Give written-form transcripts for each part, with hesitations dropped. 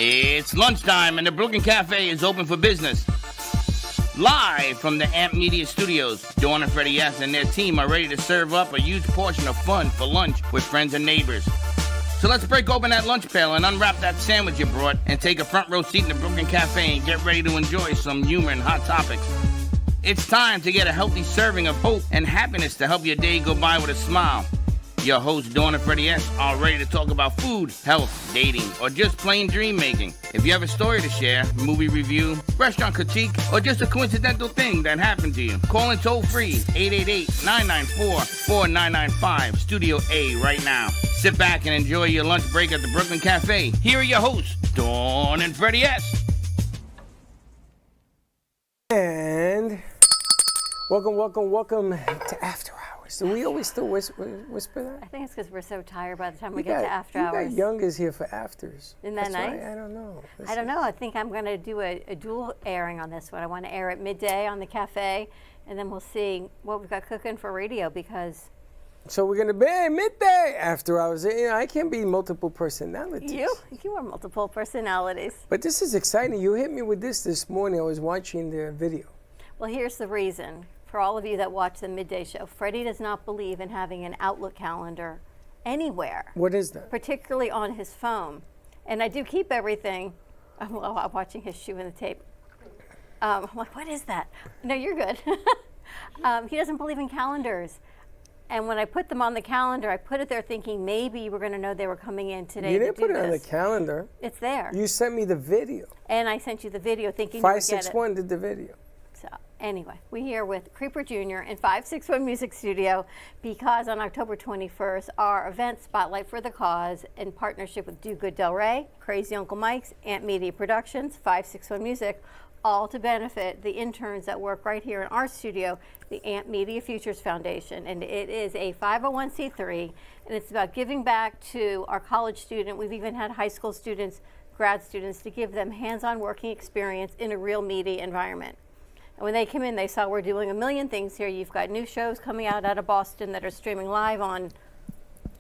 It's lunchtime and the Brooklyn Cafe is open for business. Live from the Amp Media Studios, Dawn and Freddy and their team are ready to serve up a huge portion of fun for lunch with friends and neighbors. So let's break open that lunch pail and unwrap that sandwich you brought and take a front row seat in the Brooklyn Cafe and get ready to enjoy some humor and hot topics. It's time to get a healthy serving of hope and happiness to help your day go by with a smile. Your hosts, Dawn and Freddy are ready to talk about food, health, dating, or just plain dream making. If you have a story to share, movie review, restaurant critique, or just a coincidental thing that happened to you, call in toll free 888-994-4995, Studio A right now. Sit back and enjoy your lunch break at the Brooklyn Cafe. Here are your hosts, Dawn and Freddy And welcome to After Hours. Do we always still whisper that? I think it's because we're so tired by the time we get to After Hours. You got Youngers here for afters. Isn't that nice? Right. I don't know. I don't know. I think I'm going to do a dual airing on this one. I want to air at midday on the cafe, and then we'll see what we've got cooking for radio because... So we're going to be midday After Hours. You know, I can't be multiple personalities. You are multiple personalities. But this is exciting. You hit me with this morning. I was watching the video. Well, here's the reason. For all of you that watch the midday show, Freddy does not believe in having an Outlook calendar anywhere. What is that? Particularly on his phone. And I do keep everything. I'm watching his shoe in the tape. I'm like, what is that? No, you're good. He doesn't believe in calendars. And when I put them on the calendar, I put it there thinking maybe you were going to know they were coming in today. You didn't put it on the calendar. It's there. You sent me the video. And I sent you the video thinking you would get it. 561 did the video. So anyway, we're here with Creeper Jr. in 561 Music Studio because on October 21st, our event Spotlight for the Cause in partnership with Do Good Del Rey, Crazy Uncle Mike's, Amp Media Productions, 561 Music, all to benefit the interns that work right here in our studio, the Amp Media Futures Foundation. And it is a 501c3, and it's about giving back to our college student. We've even had high school students, grad students, to give them hands-on working experience in a real media environment. And when they came in, they saw we're doing a million things here. You've got new shows coming out of Boston that are streaming live on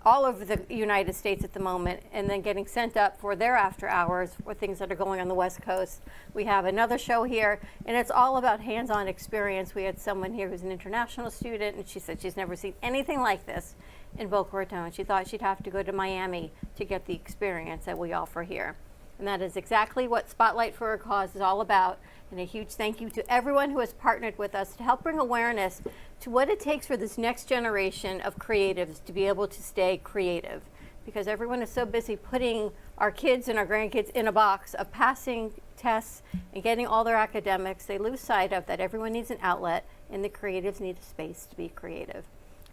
all over the United States at the moment, and then getting sent up for their after hours for things that are going on the West Coast. We have another show here, and it's all about hands-on experience. We had someone here who's an international student, and she said she's never seen anything like this in Boca Raton. She thought she'd have to go to Miami to get the experience that we offer here. And that is exactly what Spotlight for a Cause is all about. And a huge thank you to everyone who has partnered with us to help bring awareness to what it takes for this next generation of creatives to be able to stay creative. Because everyone is so busy putting our kids and our grandkids in a box of passing tests and getting all their academics, they lose sight of that everyone needs an outlet and the creatives need a space to be creative.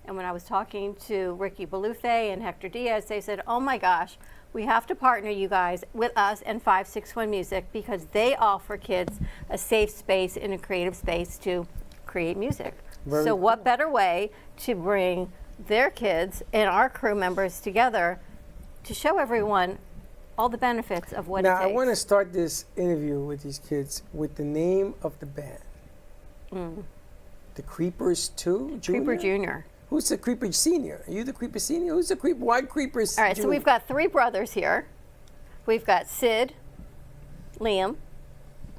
And when I was talking to Ricky Belufe and Hector Diaz, they said, oh my gosh, we have to partner you guys with us and 561 Music because they offer kids a safe space and a creative space to create music. Very so cool. what better way to bring their kids and our crew members together to show everyone all the benefits of what it takes. Now, I want to start this interview with these kids with the name of the band. The Creepers 2? Creeper Jr. Who's the Creeper Senior? Are you the Creeper Senior? Who's the Creeper? Why Creepers? All right, Jr.? so we've got three brothers here. We've got Sid, Liam,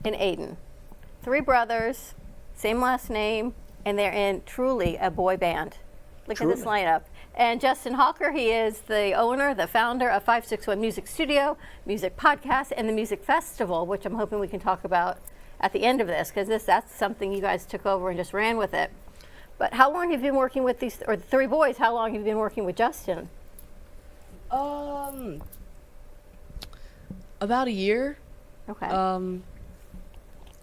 and Aiden. Three brothers, same last name, and they're in truly a boy band. Look at this lineup. And Justin Hawker, he is the owner, the founder of 561 Music Studio, Music Podcast, and the Music Festival, which I'm hoping we can talk about at the end of this, because that's something you guys took over and just ran with it. But how long have you been working with these, or the three boys, how long have you been working with Justin? About a year. Okay.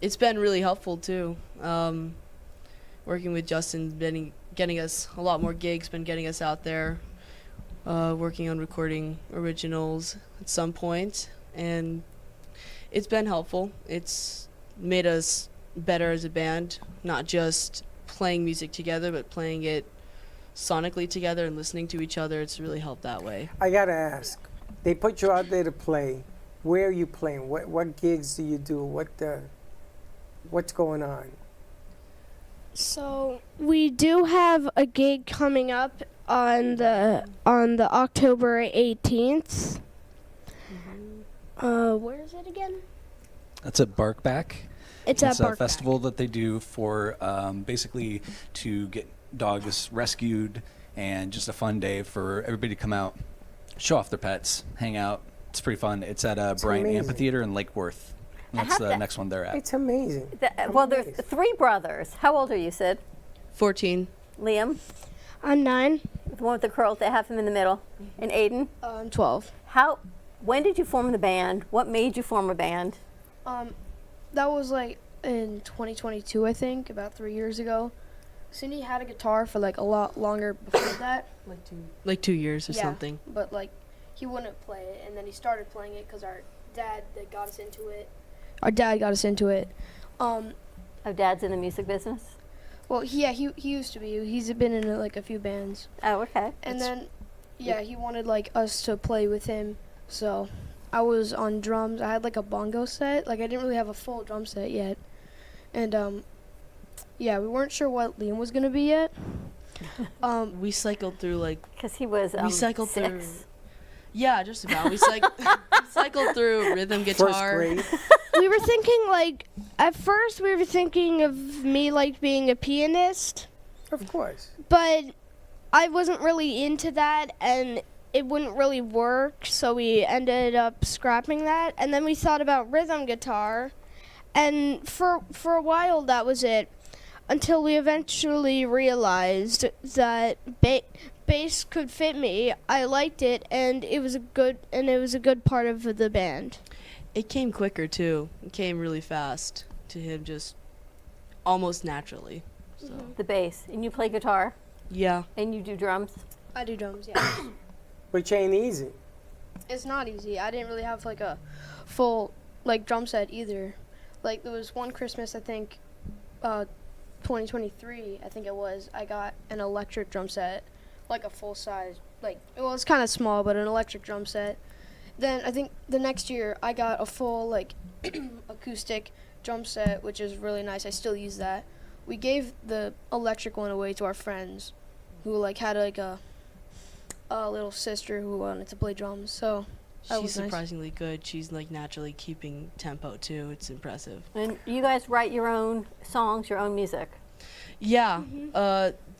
It's been really helpful too. Working with Justin, getting us a lot more gigs, been getting us out there, working on recording originals at some point, and it's been helpful. It's made us better as a band, not just playing music together, but playing it sonically together and listening to each other. It's really helped that way. I gotta ask, they put you out there to play. Where are you playing? What gigs do you do? What's going on? So we do have a gig coming up on the October 18th. Where is it again? That's at Barkback. It's at a Barkback. festival that they do for basically to get dogs rescued, and just a fun day for everybody to come out, show off their pets, hang out. It's pretty fun. It's at Bryant amazing. Amphitheater in Lake Worth. That's the next one they're at. It's amazing. Well, there's 3 brothers. How old are you, Sid? 14. Liam, I'm 9. the one with the curls, they have him in the middle, and Aiden. I'm 12. When did you form the band? What made you form a band? That was like in 2022, I think, about 3 years ago. Cindy had a guitar for like a lot longer before that. Like 2 years or Yeah, something. but like he wouldn't play it, and then he started playing it because our dad that got us into it. Our dad got us into it. Oh, Dad's in the music business? Well, he used to be. He's been in like a few bands. Oh, okay. And then, he wanted like us to play with him. So I was on drums. I had like a bongo set. Like I didn't really have a full drum set yet. And we weren't sure what Liam was gonna be yet. We cycled through like Because he was we cycled 6. through. Yeah, just about. We cycled through rhythm First guitar. grade. We were thinking like at first we were thinking of me like being a pianist, Of course. but I wasn't really into that and it wouldn't really work, so we ended up scrapping that. And then we thought about rhythm guitar, and for a while that was it, until we eventually realized that bass could fit me. I liked it, and it was a good part of the band. It came quicker too. It came really fast to him, just almost naturally. So The bass. And you play guitar? yeah, And you do drums? I do drums, yeah. Which ain't easy. It's not easy. I didn't really have like a full like drum set either. Like there was one Christmas, I think, 2023, I think it was. I got an electric drum set, like a full size. Like it was kind of small, but an electric drum set. Then I think the next year I got a full like acoustic drum set, which is really nice. I still use that. We gave the electric one away to our friends, who like had like a little sister who wanted to play drums. So that she's was nice. surprisingly good. She's like naturally keeping tempo too. It's impressive. And you guys write your own songs, your own music? Yeah.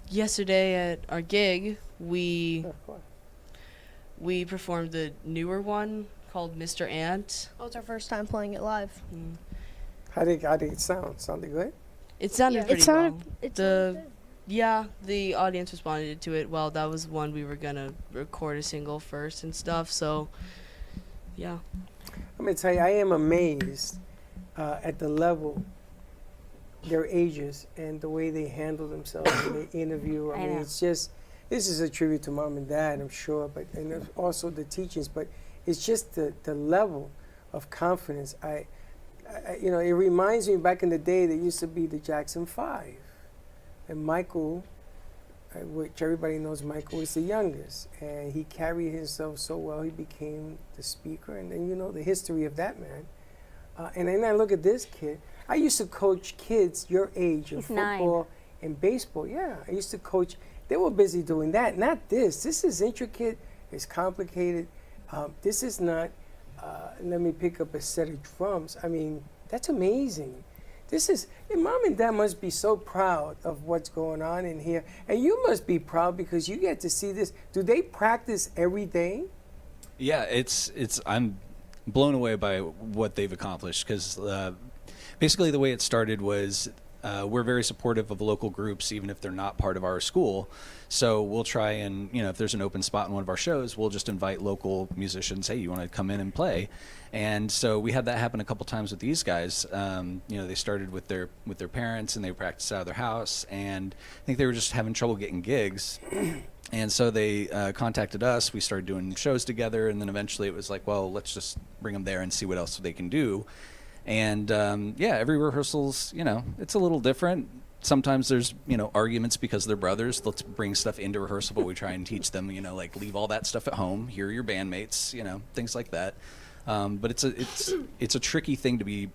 Yesterday at our gig, we Of course. performed the newer one called Mr. Ant. Oh, it's our first time playing it live. How did it sound? Sounded good? It sounded Yeah. pretty It sounded- well. it The yeah, the audience responded to it well. That was one we were gonna record a single first and stuff. So yeah. I'm going to tell you, I am amazed at the level, their ages, and the way they handle themselves in the interview. I I mean, know. it's just, this is a tribute to Mom and Dad, I'm sure, but and there's also the teachings, but it's just the level of confidence. I, it reminds me back in the day, there used to be the Jackson 5. And Michael, which everybody knows Michael is the youngest, and he carried himself so well, he became the speaker, and then the history of that man. And then I look at this kid. I used to coach kids your age in He's 9. football and baseball. Yeah, I used to coach. They were busy doing that, not this. This is intricate, it's complicated. This is not, let me pick up a set of drums. I mean, that's amazing. Mom and Dad must be so proud of what's going on in here. And you must be proud because you get to see this. Do they practice every day? Yeah, I'm blown away by what they've accomplished, because basically the way it started was we're very supportive of local groups, even if they're not part of our school. So we'll try and, if there's an open spot in one of our shows, we'll just invite local musicians. Hey, you want to come in and play? And so we had that happen a couple times with these guys. They started with their parents, and they practiced out of their house, and I think they were just having trouble getting gigs. And so they contacted us. We started doing shows together, and then eventually it was like, well, let's just bring them there and see what else they can do. And every rehearsal's, it's a little different. Sometimes there's, arguments because they're brothers. Let's bring stuff into rehearsal, but we try and teach them, like leave all that stuff at home. Here are your bandmates, things like that. But it's a tricky thing to be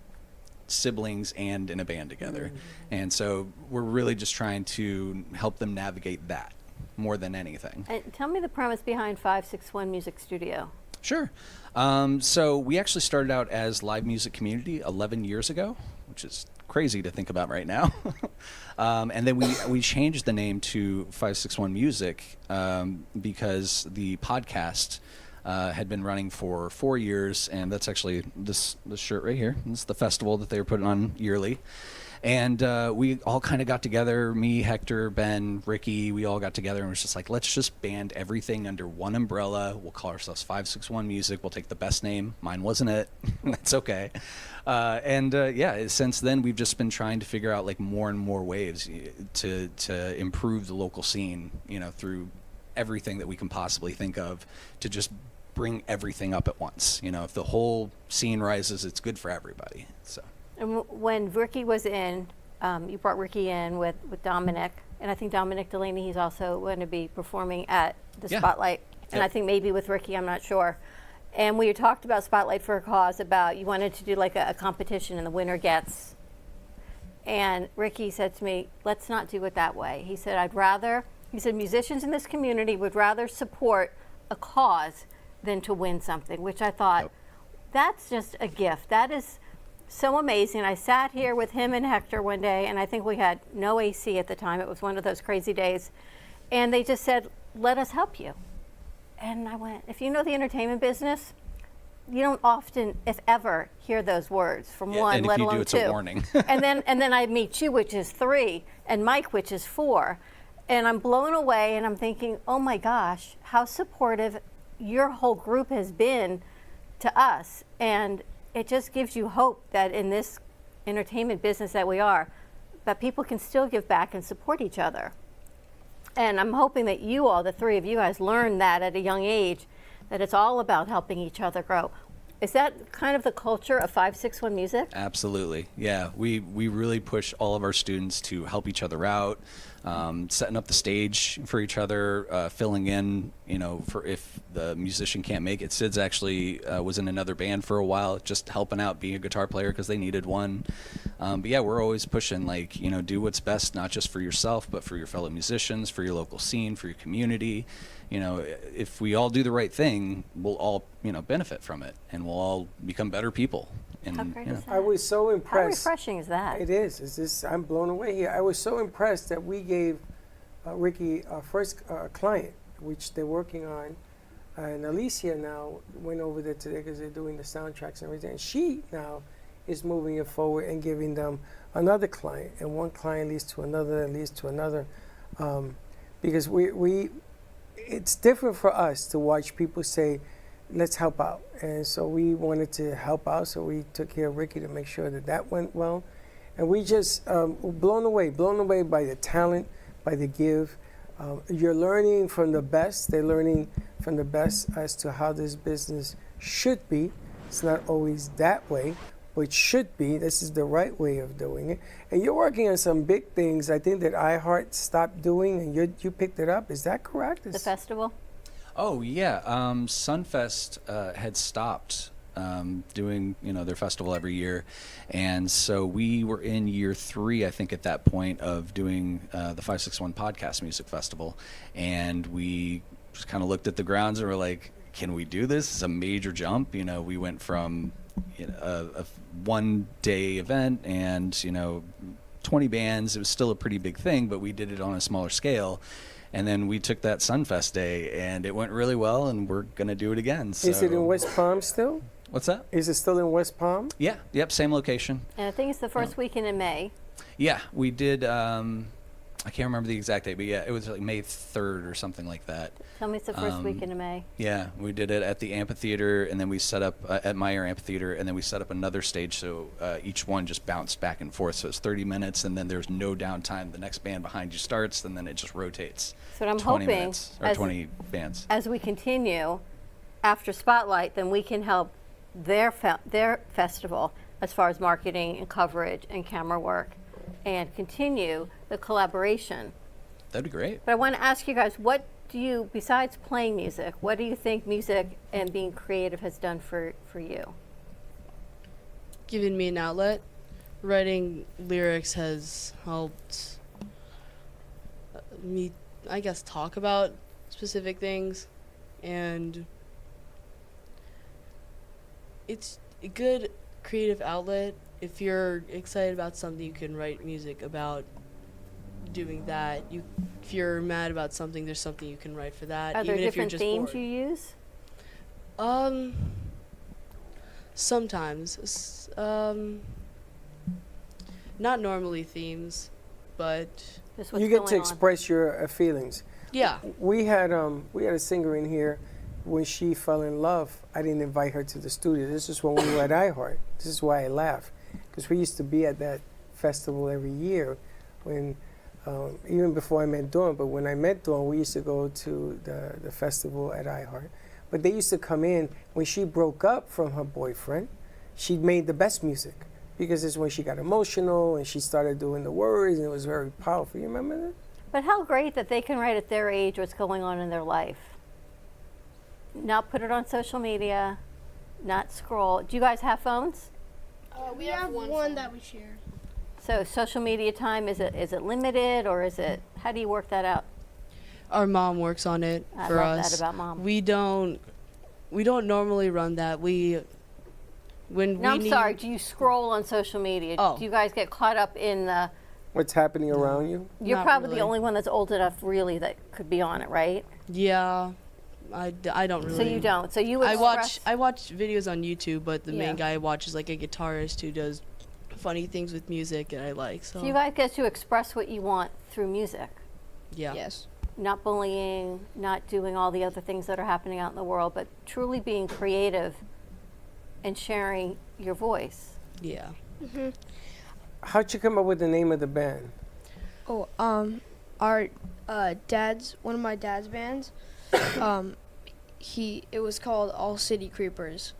siblings and in a band together. And so we're really just trying to help them navigate that more than anything. And tell me the premise behind 561 Music Studio. Sure. So we actually started out as Live Music Community 11 years ago, which is crazy to think about right now. And then we changed the name to 561 Music because the podcast had been running for 4 years, and that's actually this shirt right here. It's the festival that they were putting on yearly. And we all kind of got together, me, Hector, Ben, Ricky, we all got together and was just like, let's just band everything under one umbrella. We'll call ourselves 561 Music. We'll take the best name. Mine wasn't it. That's okay. Yeah, since then we've just been trying to figure out like more and more ways to improve the local scene, you know, through everything that we can possibly think of to just bring everything up at once. You know, if the whole scene rises, it's good for everybody. So. And when Ricky was in, you brought Ricky in with Dominic, and I think Dominic Delaney, he's also going to be performing at the Spotlight. And Yep. I think maybe with Ricky, I'm not sure. And we talked about Spotlight for a Cause, about you wanted to do like a competition and the winner gets. And Ricky said to me, let's not do it that way. He said, he said, musicians in this community would rather support a cause than to win something, which I thought, that's just a gift. That is so amazing. I sat here with him and Hector one day, and I think we had no AC at the time. It was one of those crazy days. And they just said, let us help you. And I went, if you know the entertainment business, you don't often, if ever, hear those words from one, and let if you alone do, it's two. a warning. and then I meet you, which is 3, and Mike, which is 4. And I'm blown away, and I'm thinking, oh my gosh, how supportive your whole group has been to us. And it just gives you hope that in this entertainment business that we are, that people can still give back and support each other. And I'm hoping that you all, the 3 of you guys, learn that at a young age, that it's all about helping each other grow. Is that kind of the culture of 561 Music? Absolutely. Yeah, we really push all of our students to help each other out, setting up the stage for each other, filling in, you know, for if the musician can't make it. Sid's actually was in another band for a while, just helping out, being a guitar player because they needed one. But yeah, we're always pushing, like, you know, do what's best, not just for yourself, but for your fellow musicians, for your local scene, for your community. You know, if we all do the right thing, we'll all, you know, benefit from it, and we'll all become better people. And How great you know. is that? I was so How impressed. refreshing is that? It is. It's just, I'm blown away here. I was so impressed that we gave Ricky our first client, which they're working on. And Alicia now went over there today because they're doing the soundtracks and everything. And she now is moving it forward and giving them another client. And one client leads to another, and leads to another. Because it's different for us to watch people say, let's help out. And so we wanted to help out, so we took care of Ricky to make sure that that went well. And we just were blown away by the talent, by the give. You're learning from the best. They're learning from the best as to how this business should be. It's not always that way, but it should be. This is the right way of doing it. And you're working on some big things, I think, that iHeart stopped doing, and you picked it up. Is that correct? The festival? Oh yeah, Sunfest had stopped doing, you know, their festival every year, and so we were in year 3, I think, at that point of doing the 561 Podcast Music Festival, and we just kind of looked at the grounds and were like, can we do this? It's a major jump. You know, we went from, you know, a one-day event and, you know, 20 bands. It was still a pretty big thing, but we did it on a smaller scale. And then we took that Sunfest day, and it went really well, and we're going to do it again. So. Is it in West Palm still? What's that? Is it still in West Palm? Yeah, yep, same location. And I think it's the first weekend in May. Yeah, we did, I can't remember the exact date, but yeah, it was like May 3rd or something like that. Tell me it's the first weekend in May. Yeah, we did it at the amphitheater, and then we set up at Meyer Amphitheater, and then we set up another stage, so each one just bounced back and forth. So it's 30 minutes, and then there's no downtime. The next band behind you starts, and then it just rotates. So what I'm 20 hoping, minutes, or 20 bands. As we continue after Spotlight, then we can help their festival as far as marketing and coverage and camera work, and continue the collaboration. That'd be great. But I want to ask you guys, what do you, besides playing music, what do you think music and being creative has done for you? Given me an outlet. Writing lyrics has helped me, I guess, talk about specific things, and it's a good creative outlet. If you're excited about something, you can write music about doing that. If you're mad about something, there's something you can write for that. Are there even if you're different just themes bored. you use? Sometimes. Not normally themes, but Just what's You get going to on. express your feelings. yeah. We had a singer in here. When she fell in love, I didn't invite her to the studio. This is when we were at iHeart. This is why I laugh, because we used to be at that festival every year. When even before I met Dawn, but when I met Dawn, we used to go to the festival at iHeart. But they used to come in when she broke up from her boyfriend. She made the best music because it's when she got emotional and she started doing the words, and it was very powerful. You remember that? But how great that they can write at their age what's going on in their life. Not put it on social media, not scroll. Do you guys have phones? We have one that we share. So social media time, is it limited, or is it, how do you work that out? Our mom works on it I for love us. that about Mom. We don't normally run that. I'm sorry, do you scroll on social media? Oh. Do you guys get caught up in the, What's happening around you? you're Not probably really. the only one that's old enough really that could be on it, right? Yeah. I don't really. So you don't. So you I express, watch videos on YouTube, but the Yeah. main guy I watch is like a guitarist who does funny things with music, and I like. So so you guys get to express what you want through music. yeah. Yes. Not bullying, not doing all the other things that are happening out in the world, but truly being creative and sharing your voice. Yeah. How'd you come up with the name of the band? Oh, our dad's one of my dad's bands. It was called All City Creepers,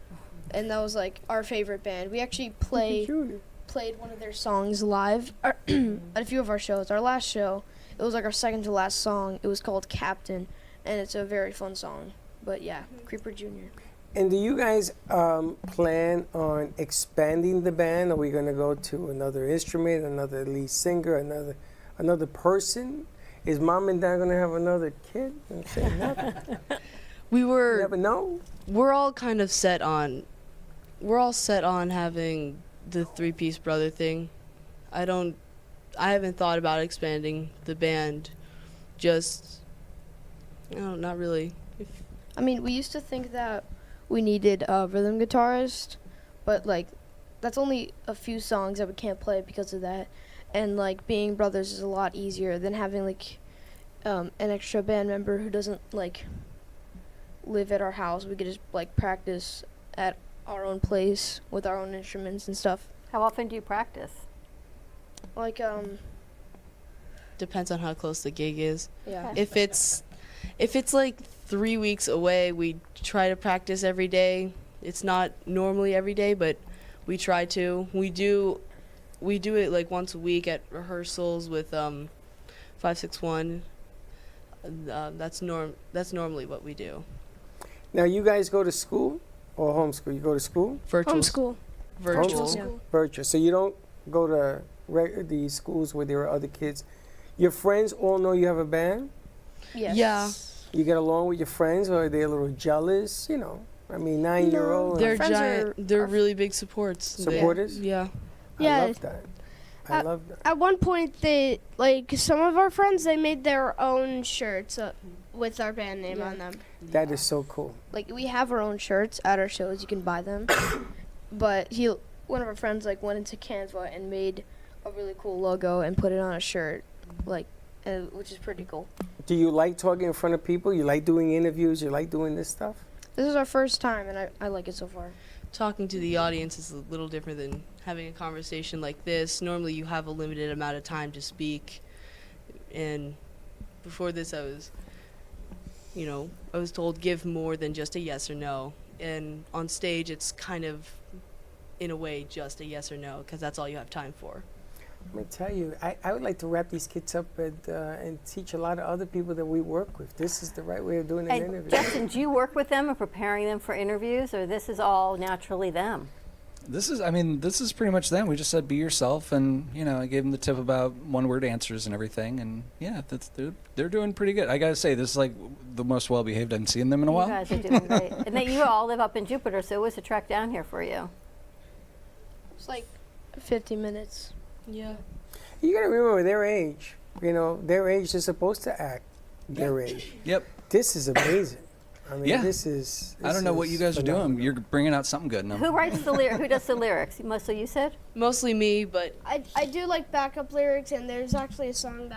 and that was like our favorite band. We actually played one of their songs live at a few of our shows. Our last show, it was like our second to last song. It was called Captain, and it's a very fun song. But yeah, Creeper Jr. And do you guys plan on expanding the band? Are we going to go to another instrument, another lead singer, another person? Is Mom and Dad going to have another kid? And say nothing. We You were. never know. We're all kind of set on. We're all set on having the three-piece brother thing. I haven't thought about expanding the band. Not really. I mean, we used to think that we needed a rhythm guitarist, but like that's only a few songs that we can't play because of that. And like being brothers is a lot easier than having like an extra band member who doesn't like live at our house. We could just like practice at our own place with our own instruments and stuff. How often do you practice? Like Depends on how close the gig is. yeah. If it's like 3 weeks away, we try to practice every day. It's not normally every day, but we try to. We do it like once a week at rehearsals with 561. That's normally what we do. Now, you guys go to school or homeschool? You go to school? Virtual. Homeschool. Virtual. Homeschool? Virtual. So you don't go to the schools where there are other kids. Your friends all know you have a band? Yes. Yeah. You get along with your friends, or are they a little jealous? You know, I mean, 9-year-old. They're friends giant. They're really big supports. Supporters? Yeah. Yeah. I love that. I love that. At one point, some of our friends, they made their own shirts with our band name on them. That is so cool. Like we have our own shirts at our shows. You can buy them. But one of our friends went into Canva and made a really cool logo and put it on a shirt, which is pretty cool. Do you like talking in front of people? You like doing interviews? You like doing this stuff? This is our first time, and I like it so far. Talking to the audience is a little different than having a conversation like this. Normally you have a limited amount of time to speak, and before this I was told give more than just a yes or no, and on stage it's kind of in a way just a yes or no because that's all you have time for. Let me tell you, I would like to wrap these kids up and teach a lot of other people that we work with. This is the right way of doing an And interview. Justin, do you work with them and preparing them for interviews, or this is all naturally them? This is pretty much them. We just said be yourself, and I gave them the tip about one-word answers and everything, and yeah, they're doing pretty good. I gotta say, this is like the most well-behaved I've seen them in a while. You guys are doing great. And that you all live up in Jupiter, so it was a trek down here for you. It's like 50 minutes. Yeah. You gotta remember their age. Their age is supposed to act their age. Yep. This is amazing. I mean, Yeah. this is. I don't know what you guys are doing. You're bringing out something good in them. Who writes the lyrics? Who does the lyrics? Mostly you said? Mostly me, but I do like backup lyrics, and there's actually a song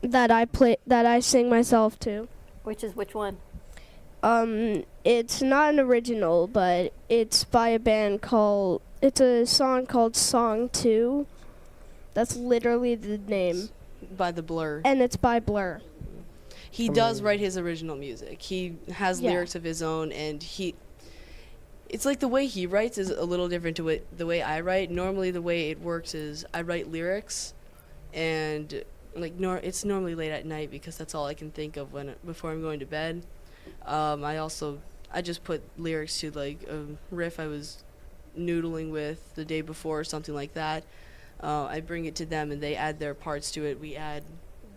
that I sing myself too. Which is which one? It's not an original, but it's by a band it's a song called Song 2. That's literally the name. by the Blur. And it's by Blur. He does write his original music. He has lyrics of his own, and it's like the way he writes is a little different to the way I write. Normally the way it works is I write lyrics, and it's normally late at night because that's all I can think of before I'm going to bed. I just put lyrics to like a riff I was noodling with the day before or something like that. I bring it to them and they add their parts to it. We add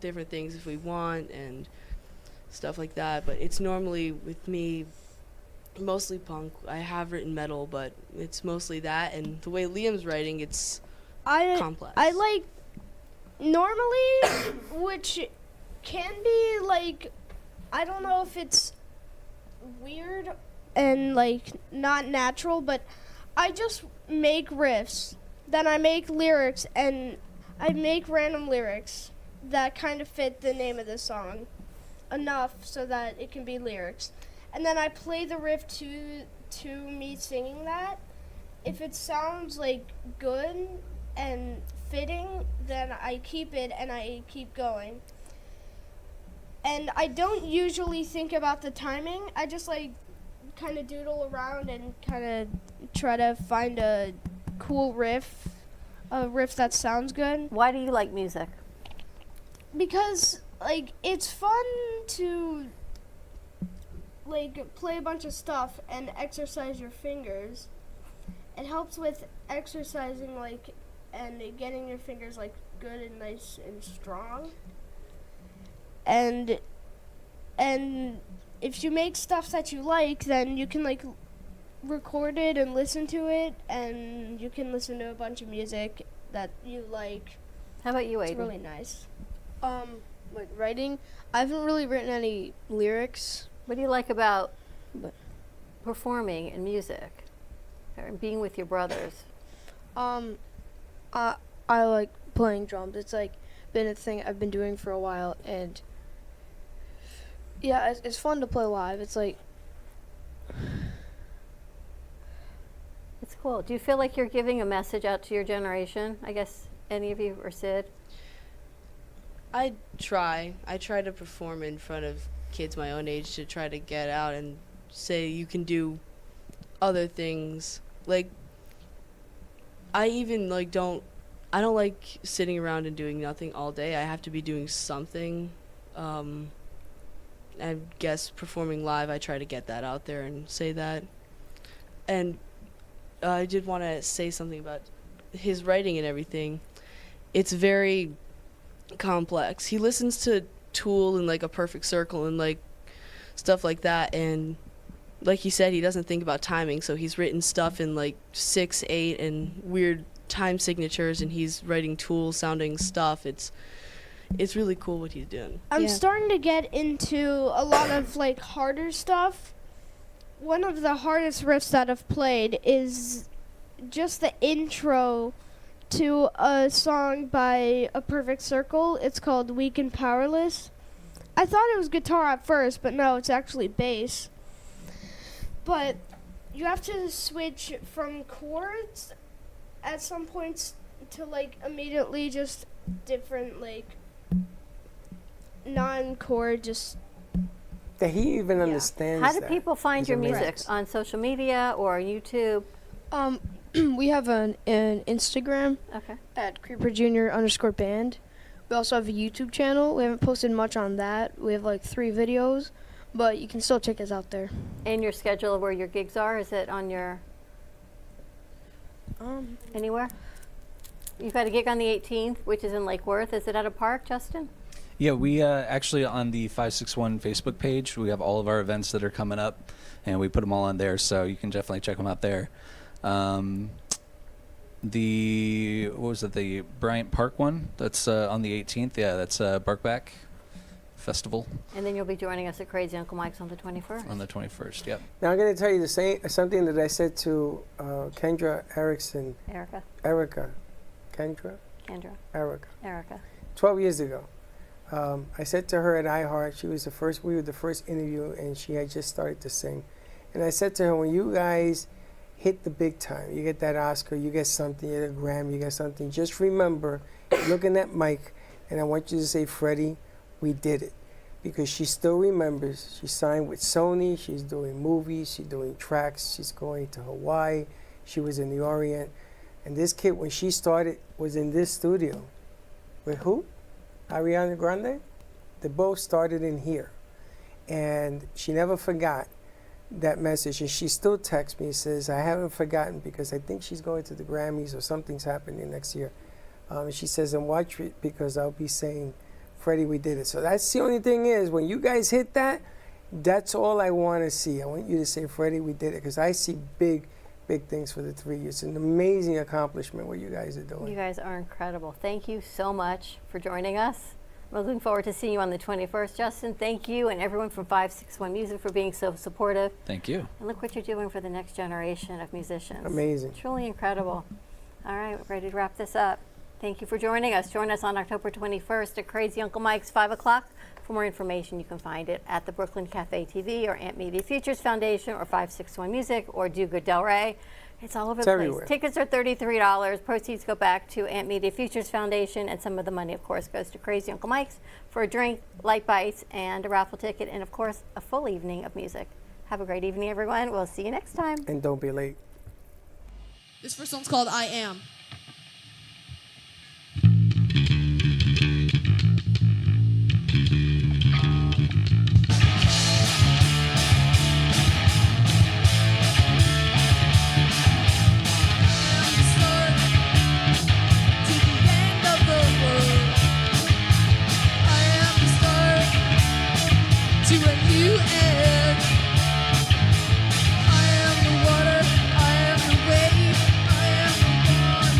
different things if we want and stuff like that, but it's normally with me mostly punk. I have written metal, but it's mostly that, and the way Liam's writing, it's complex. I like normally, which can be like, I don't know if it's weird and like not natural, but I just make riffs, then I make lyrics, and I make random lyrics that kind of fit the name of the song enough so that it can be lyrics. And then I play the riff to me singing that. If it sounds like good and fitting, then I keep it and I keep going. And I don't usually think about the timing. I just like kind of doodle around and kind of try to find a cool riff, a riff that sounds good. Why do you like music? Because like it's fun to like play a bunch of stuff and exercise your fingers. It helps with exercising like and getting your fingers like good and nice and strong. And if you make stuff that you like, then you can like record it and listen to it, and you can listen to a bunch of music that you like. How about you, Aiden? It's really nice. Like writing, I haven't really written any lyrics. What do you like about performing in music or being with your brothers? I like playing drums. It's like been a thing I've been doing for a while, and yeah, it's fun to play live. It's like It's cool. Do you feel like you're giving a message out to your generation? I guess any of you or Sid? I try to perform in front of kids my own age to try to get out and say you can do other things. Like I don't like sitting around and doing nothing all day. I have to be doing something. I guess performing live, I try to get that out there and say that. And I did want to say something about his writing and everything. It's very complex. He listens to Tool and like A Perfect Circle and like stuff like that, and like he said, he doesn't think about timing, so he's written stuff in like 6/8 and weird time signatures, and he's writing Tool sounding stuff. It's really cool what he's doing. I'm starting to get into a lot of like harder stuff. One of the hardest riffs that I've played is just the intro to a song by A Perfect Circle. It's called Weak and Powerless. I thought it was guitar at first, but no, it's actually bass. But you have to switch from chords at some points to like immediately just different like non-chord, just That he even understands. How do that. people find It's your amazing. music? On social media or YouTube? we have an Instagram Okay. at creeperjr_band. We also have a YouTube channel. We haven't posted much on that. We have like 3 videos, but you can still check us out there. And your schedule of where your gigs are, is it on your... Anywhere? You've got a gig on the 18th, which is in Lake Worth. Is it at a park, Justin? Yeah, we actually on the 561 Facebook page, we have all of our events that are coming up, and we put them all on there, so you can definitely check them out there. The Bryant Park one, that's on the 18th. Yeah, that's Barkback Festival. And then you'll be joining us at Crazy Uncle Mike's on the 21st. On the 21st, yep. Now I'm going to tell you something that I said to Kendra Erickson. Erica. Kendra? Erica. 12 years ago. I said to her at iHeart, we were the first interview, and she had just started to sing. And I said to her, when you guys hit the big time, you get that Oscar, you get something, you get a Grammy, you get something, just remember, look in that mic, and I want you to say, Freddie, we did it. Because she still remembers. She signed with Sony, she's doing movies, she's doing tracks, she's going to Hawaii, she was in the Orient. And this kid, when she started, was in this studio. With who? Ariana Grande? They both started in here. And she never forgot that message. And she still texts me and says, I haven't forgotten, because I think she's going to the Grammys or something's happening next year. And she says, and watch it, because I'll be saying, Freddie, we did it. So that's the only thing is, when you guys hit that, that's all I want to see. I want you to say, Freddie, we did it, because I see big things for the 3 years. It's an amazing accomplishment what you guys are doing. You guys are incredible. Thank you so much for joining us. I'm looking forward to seeing you on the 21st. Justin, thank you, and everyone from 561 Music for being so supportive. Thank you. And look what you're doing for the next generation of musicians. Amazing. Truly incredible. All right, we're ready to wrap this up. Thank you for joining us. Join us on October 21st at Crazy Uncle Mike's, 5 o'clock. For more information, you can find it at the Brooklyn Cafe TV or Amp Media Futures Foundation or 561 Music or Do Good Delray. It's all over the place. Everywhere. Tickets are $33. Proceeds go back to Amp Media Futures Foundation, and some of the money, of course, goes to Crazy Uncle Mike's for a drink, light bites, and a raffle ticket, and, of course, a full evening of music. Have a great evening, everyone. We'll see you next time. And don't be late. This first song's called I Am. To a new end. I am the water, I am the wave, I am the one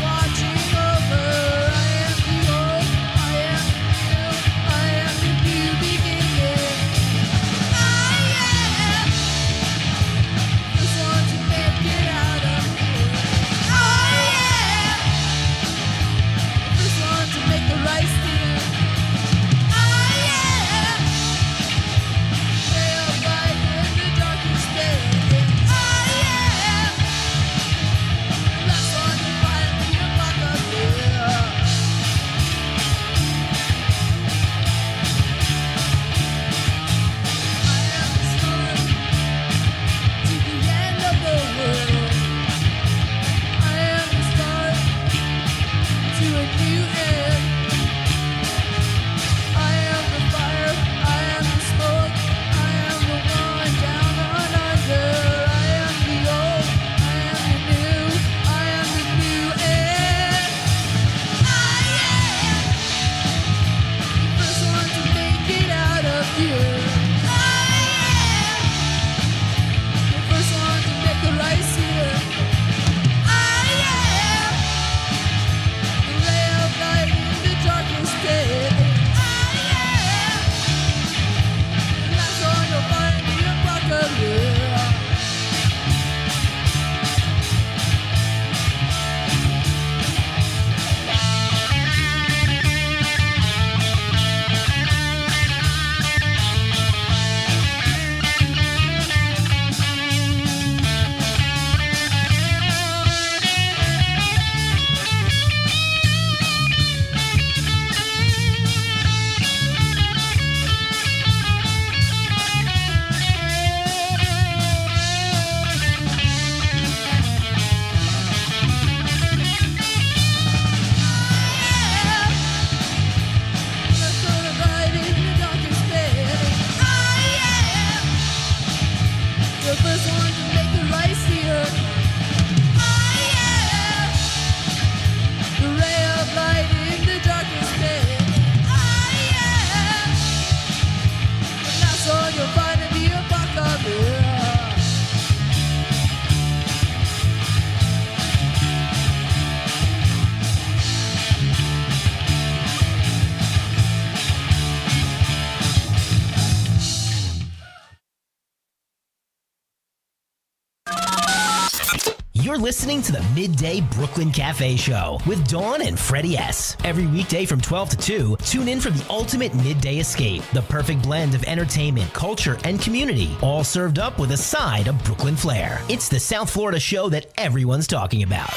You're listening to the Midday Brooklyn Cafe Show with Dawn and Freddy S. Every weekday from 12 to 2, tune in for the ultimate midday escape. The perfect blend of entertainment, culture, and community, all served up with a side of Brooklyn flair. It's the South Florida show that everyone's talking about.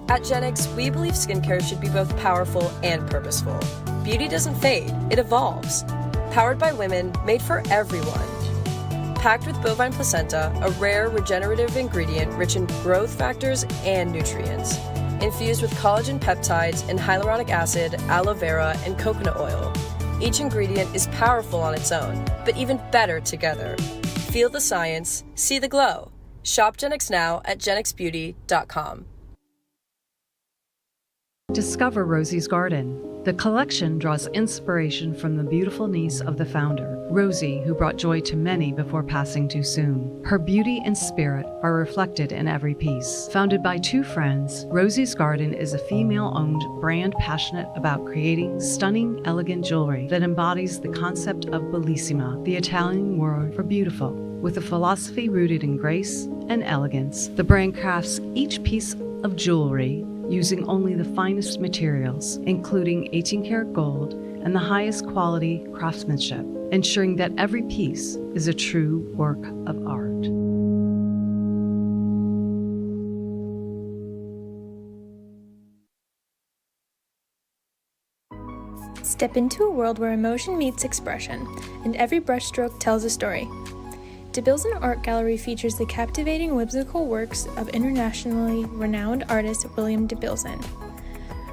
At Gen X, we believe skincare should be both powerful and purposeful. Beauty doesn't fade, it evolves. Powered by women, made for everyone. Packed with bovine placenta, a rare regenerative ingredient rich in growth factors and nutrients. Infused with collagen peptides and hyaluronic acid, aloe vera, and coconut oil. Each ingredient is powerful on its own, but even better together. Feel the science, see the glow. Shop Gen X now at genxbeauty.com. Discover Rosie's Garden. The collection draws inspiration from the beautiful niece of the founder, Rosie, who brought joy to many before passing too soon. Her beauty and spirit are reflected in every piece. Founded by two friends, Rosie's Garden is a female-owned brand passionate about creating stunning, elegant jewelry that embodies the concept of bellissima, the Italian word for beautiful. With a philosophy rooted in grace and elegance, the brand crafts each piece of jewelry using only the finest materials, including 18-karat gold and the highest quality craftsmanship, ensuring that every piece is a true work of art. Step into a world where emotion meets expression, and every brushstroke tells a story. DeBilson Art Gallery features the captivating whimsical works of internationally renowned artist William DeBilson.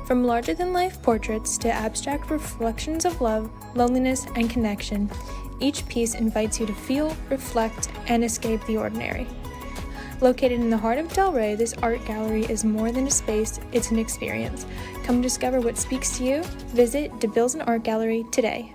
From larger-than-life portraits to abstract reflections of love, loneliness, and connection, each piece invites you to feel, reflect, and escape the ordinary. Located in the heart of Delray, this art gallery is more than a space, it's an experience. Come discover what speaks to you. Visit DeBilson Art Gallery today.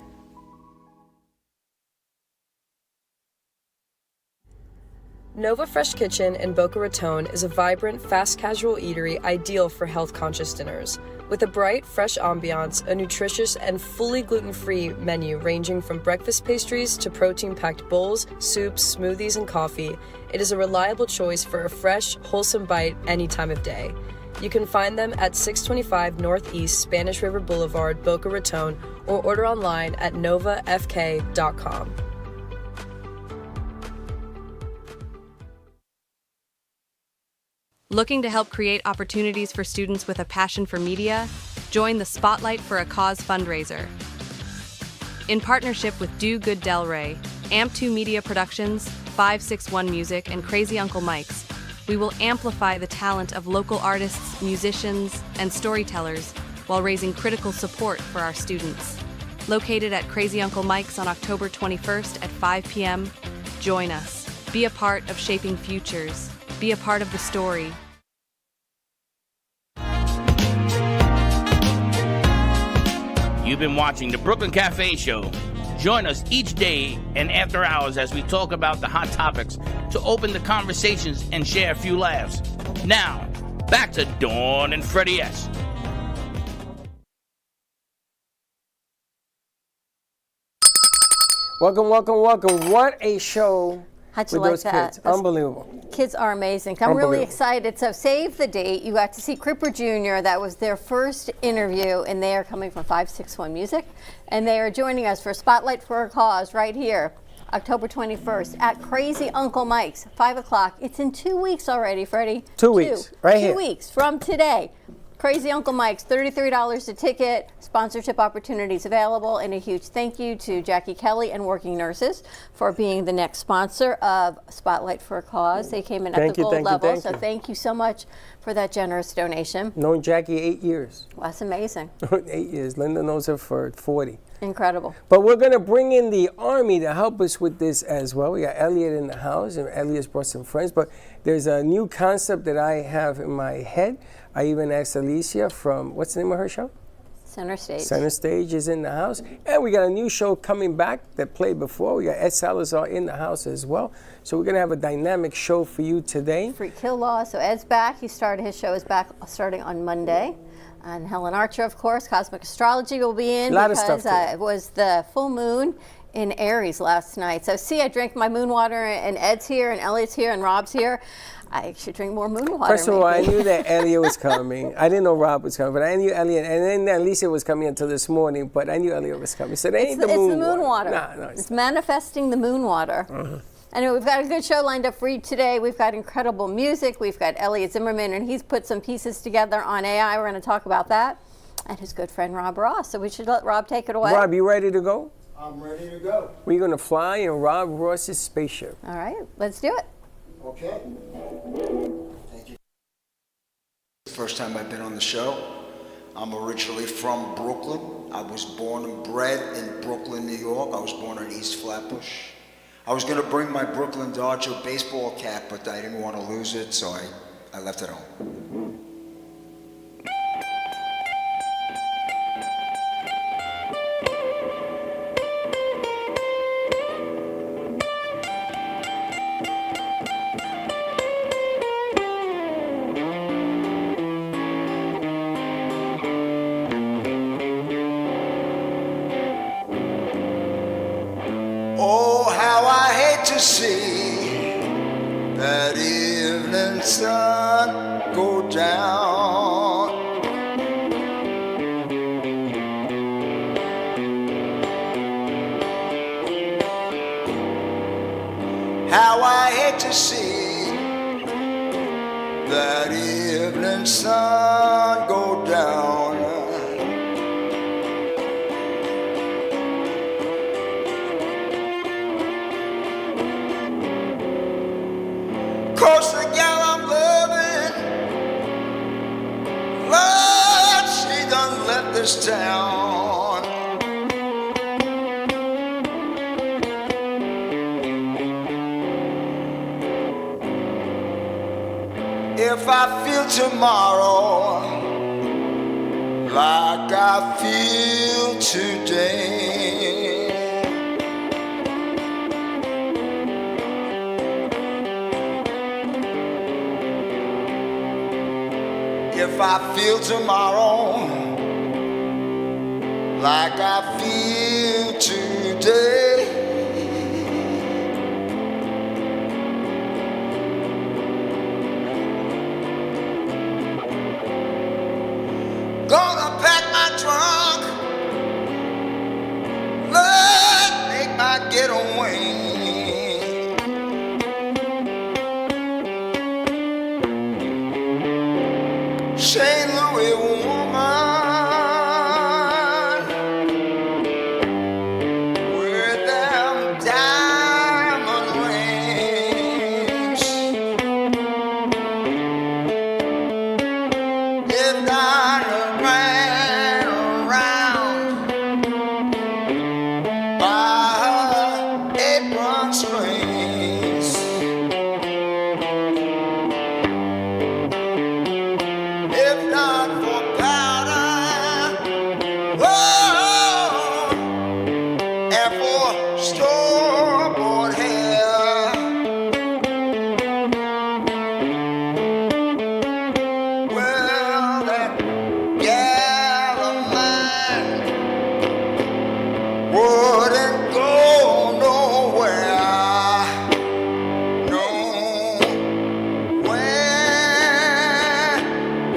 Nova Fresh Kitchen in Boca Raton is a vibrant, fast-casual eatery ideal for health-conscious dinners. With a bright, fresh ambiance, a nutritious and fully gluten-free menu ranging from breakfast pastries to protein-packed bowls, soups, smoothies, and coffee, it is a reliable choice for a fresh, wholesome bite any time of day. You can find them at 625 Northeast Spanish River Boulevard, Boca Raton, or order online at novafk.com. Looking to help create opportunities for students with a passion for media? Join the Spotlight for a Cause fundraiser. In partnership with Do Good Delray, AMP2 Media Productions, 561 Music, and Crazy Uncle Mike's, we will amplify the talent of local artists, musicians, and storytellers while raising critical support for our students. Located at Crazy Uncle Mike's on October 21st at 5 p.m., join us. Be a part of shaping futures. Be a part of the story. You've been watching the Brooklyn Cafe Show. Join us each day and after hours as we talk about the hot topics to open the conversations and share a few laughs. Now, back to Dawn and Freddy S. Welcome, welcome, welcome. What a show. How'd you with like those that? kids. Unbelievable. Kids are amazing. I'm really excited. So save the date. You got to see Creeper Jr. That was their first interview, and they are coming from 561 Music. And they are joining us for Spotlight for a Cause right here, October 21st at Crazy Uncle Mike's, 5 o'clock. It's in 2 weeks already, Freddie. 2 weeks, right here. 2 weeks from today. Crazy Uncle Mike's, $33 a ticket, sponsorship opportunities available, and a huge thank you to Jackie Kelly and Working Nurses for being the next sponsor of Spotlight for a Cause. They came in at the gold level, so thank you so much for that generous donation. Known Jackie 8 years. Well, that's amazing. 8 years. Linda knows her for 40. Incredible. But we're going to bring in the Army to help us with this as well. We got Elliot in the house, and Elliot's brought some friends. But there's a new concept that I have in my head. I even asked Alicia from, what's the name of her show? Center Stage. Center Stage is in the house. And we got a new show coming back that played before. We got Ed Salazar in the house as well. So we're going to have a dynamic show for you today. Free Kill Law. So Ed's back. His show is back starting on Monday. And Helen Archer, of course, Cosmic Astrology will be in a lot of stuff it was the full moon in Aries last night. So see, I drank my moon water, and Ed's here, and Elliot's here, and Rob's here. I should drink more moon water. First of all, I maybe. knew that Elliot was coming. I didn't know Rob was coming, but I knew Elliot, and then Alicia was coming until this morning, but I knew Elliot was coming. So they ain't the moon water. It's the moon water. No, it's manifesting the moon water. Anyway, we've got a good show lined up for you today. We've got incredible music. We've got Elliot Zimmerman, and he's put some pieces together on AI. We're going to talk about that. And his good friend Rob Ross. So we should let Rob take it away. Rob, you ready to go? I'm ready to go. We're going to fly in Rob Ross's spaceship. All right, let's do it. Okay. Thank you. First time I've been on the show. I'm originally from Brooklyn. I was born and bred in Brooklyn, New York. I was born in East Flatbush. I was going to bring my Brooklyn Dodger baseball cap, but I didn't want to lose it, so I left it home. Oh, how I hate to see that evening sun go down. How I hate to see that evening sun go down. Cause the gal I'm loving, Lord, she done left this town. If I feel tomorrow like I feel today, if I feel tomorrow like I feel today, gonna pack my trunk, Lord, make my getaway. St. Louis woman with them diamond rings. If not ran around by her apron strings. If not for powder, oh, and for store-bought hair, well, that gal of mine wouldn't go nowhere.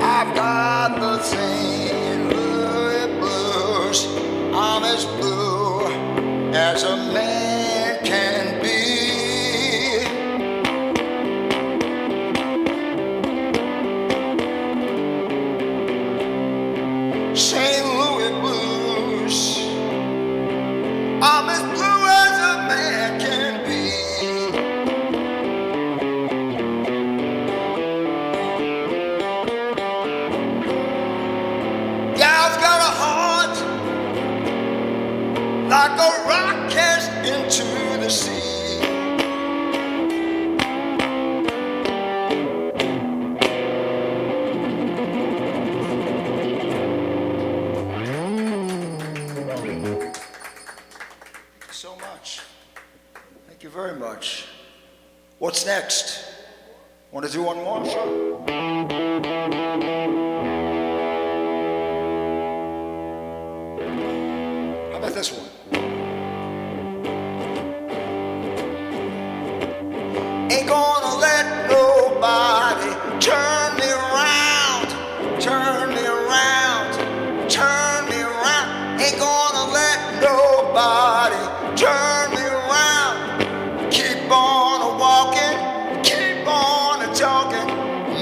I've got the St. Louis blues. I'm as blue as a man can be. St. Louis blues. I'm as blue as a man can be. Gal's got a heart like a rock cast into the sea. So much. Thank you very much. What's next? Want to do one more? Sure. How about this one?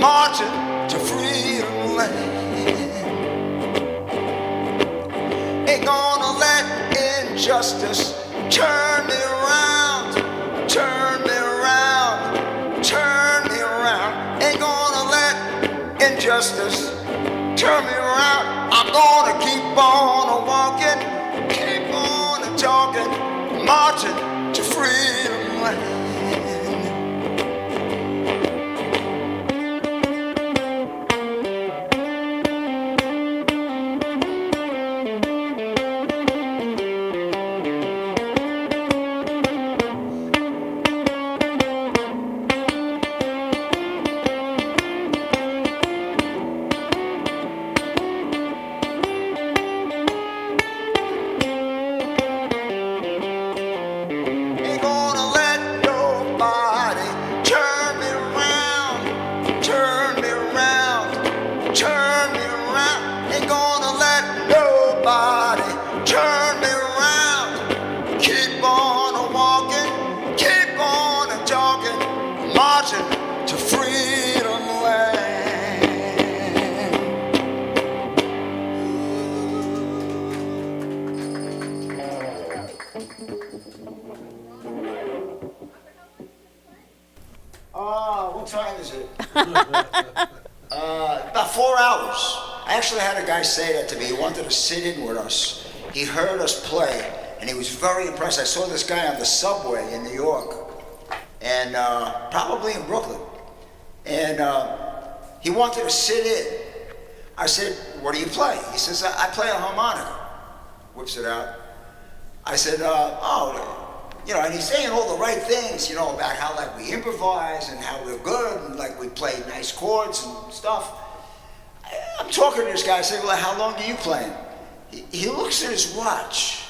marching to freedom land. Ain't gonna let injustice turn me around, turn me around, turn me around. Ain't gonna let injustice turn me around. I'm gonna keep on walking, keep on talking, marching to freedom land. What time is it? About 4 hours. I actually had a guy say that to me. He wanted to sit in with us. He heard us play, and he was very impressed. I saw this guy on the subway in New York, and probably in Brooklyn. And he wanted to sit in. I said, what do you play? He says, I play a harmonica. Whips it out. I said, you know, and he's saying all the right things, you know, about how like we improvise and how we're good and like we play nice chords and stuff. I'm talking to this guy. I say, well, how long do you play? He looks at his watch.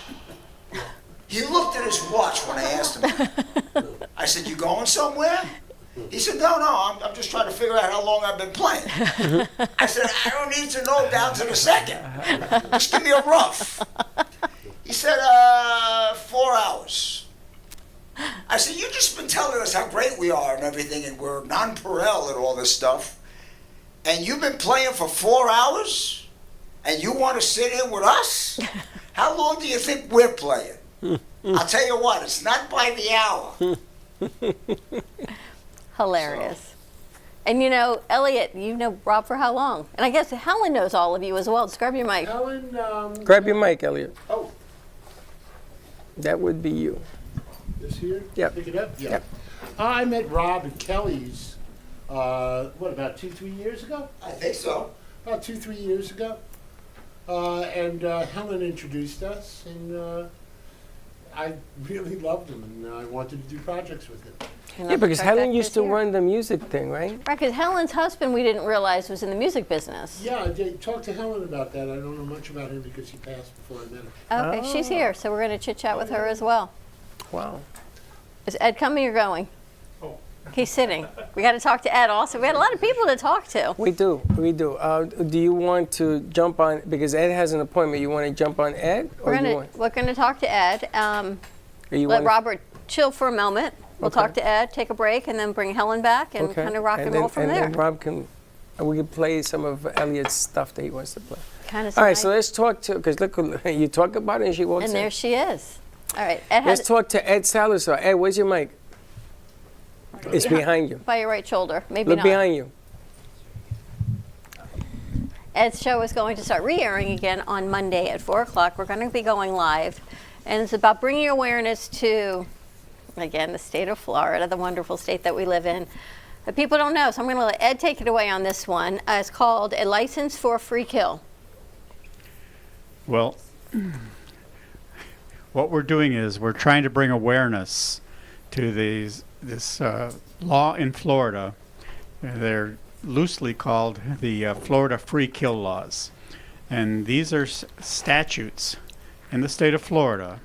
He looked at his watch when I asked him. I said, you going somewhere? He said, no, I'm just trying to figure out how long I've been playing. I said, I don't need to know down to the second. Just give me a rough. He said, 4 hours. I said, you've just been telling us how great we are and everything, and we're nonpareil and all this stuff, and you've been playing for 4 hours, and you want to sit in with us? How long do you think we're playing? I'll tell you what, it's not by the hour. Hilarious. So. And you know, Elliot, you know Rob for how long? And I guess Helen knows all of you as well. Just grab your mic. Helen, grab your mic, Elliot. Oh. That would be you. This here? Yep. Pick it up? Yeah. Yep. I met Rob at Kelly's, about 2-3 years ago? I think so. About 2-3 years ago. And Helen introduced us, and I really loved him, and I wanted to do projects with him. Yeah, because Helen used to run the music thing, right? Right, because Helen's husband, we didn't realize, was in the music business. Yeah, I talked to Helen about that. I don't know much about him because he passed before I met him. Okay, she's here, so we're going to chit-chat with her as well. Wow. Is Ed coming or going? Oh. He's sitting. We got to talk to Ed also. We had a lot of people to talk to. We do. Do you want to jump on, because Ed has an appointment, you want to jump on Ed? We're going to talk to Ed. Let Robert chill for a moment. We'll talk to Ed, take a break, and then bring Helen back and kind of rock and roll from there. And then Rob we can play some of Elliot's stuff that he wants to play. Kind of. All right, so let's talk to, because look, you talk about it and she walks in. And there she is. All right, Ed. Let's talk to Ed Salazar. Ed, where's your mic? It's behind you. By your right shoulder, maybe not. Look behind you. Ed's show is going to start re-airing again on Monday at 4 o'clock. We're going to be going live, and it's about bringing awareness to, again, the state of Florida, the wonderful state that we live in. But people don't know, so I'm going to let Ed take it away on this one. It's called A License for a Free Kill. Well, what we're doing is we're trying to bring awareness to this law in Florida. They're loosely called the Florida Free Kill Laws. And these are statutes in the state of Florida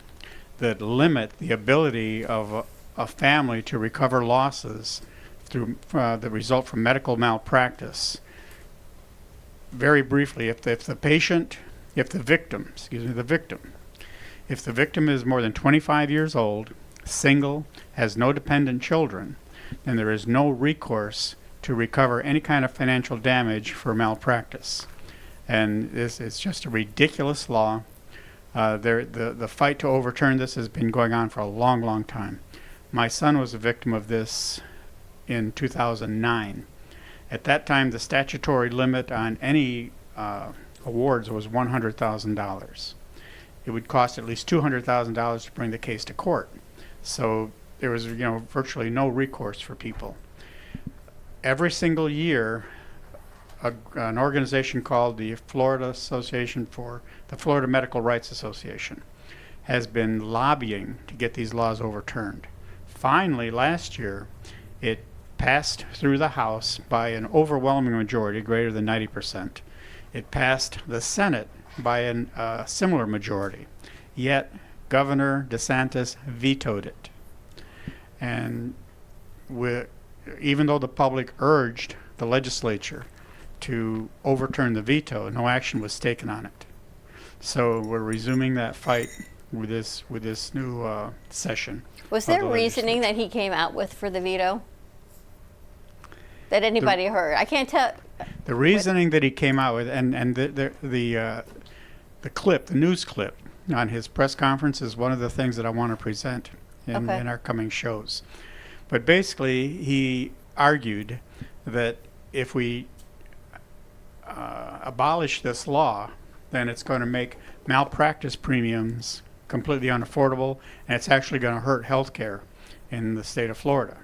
that limit the ability of a family to recover losses through that result from medical malpractice. Very briefly, if the victim is more than 25 years old, single, has no dependent children, then there is no recourse to recover any kind of financial damage for malpractice. And this is just a ridiculous law. The fight to overturn this has been going on for a long, long time. My son was a victim of this in 2009. At that time, the statutory limit on any awards was $100,000. It would cost at least $200,000 to bring the case to court. So there was, virtually no recourse for people. Every single year, an organization called the Florida Medical Rights Association has been lobbying to get these laws overturned. Finally, last year, it passed through the House by an overwhelming majority, greater than 90%. It passed the Senate by a similar majority. Yet, Governor DeSantis vetoed it. And even though the public urged the legislature to overturn the veto, no action was taken on it. So we're resuming that fight with this new session. Was there reasoning that he came out with for the veto that anybody heard? I can't tell. The reasoning that he came out with, and the clip, the news clip on his press conference is one of the things that I want to present in our coming shows. But basically, he argued that if we abolish this law, then it's going to make malpractice premiums completely unaffordable, and it's actually going to hurt health care in the state of Florida.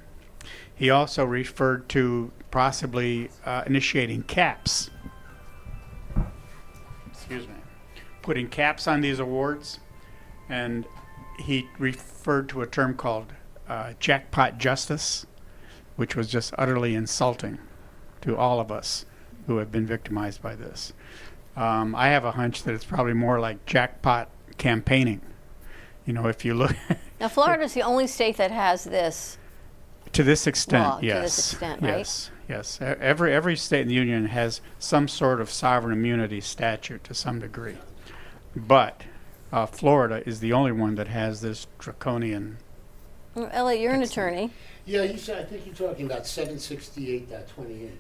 He also referred to possibly initiating caps. Excuse me. Putting caps on these awards, and he referred to a term called jackpot justice, which was just utterly insulting to all of us who have been victimized by this. I have a hunch that it's probably more like jackpot campaigning. If you look... Now, Florida's the only state that has this. To this extent, law, yes. To this extent, right? Yes. Every state in the union has some sort of sovereign immunity statute to some degree. But Florida is the only one that has this draconian... Well, Elliot, you're an attorney. Yeah, I think you're talking about 768.28.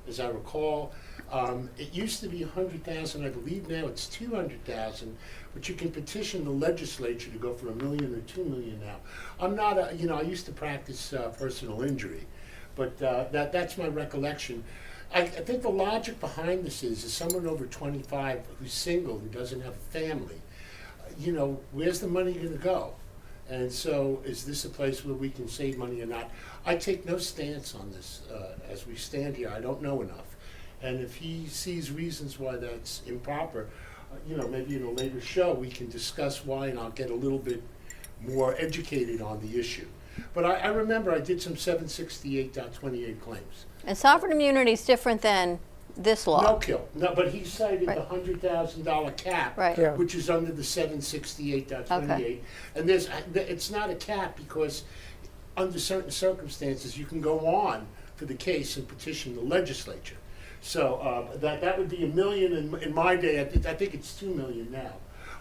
As I recall, it used to be 100,000. I believe now it's 200,000. But you can petition the legislature to go for $1 million or $2 million now. I'm not I used to practice personal injury, but that's my recollection. I think the logic behind this is someone over 25 who's single, who doesn't have a family, where's the money going to go? And so is this a place where we can save money or not? I take no stance on this as we stand here. I don't know enough. And if he sees reasons why that's improper, maybe in a later show we can discuss why, and I'll get a little bit more educated on the issue. But I remember I did some 768.28 claims. And sovereign immunity is different than this law. No kill. No, but he cited the $100,000 cap, which is under the 768.28. And it's not a cap because under certain circumstances you can go on for the case and petition the legislature. So that would be $1 million in my day. I think it's $2 million now.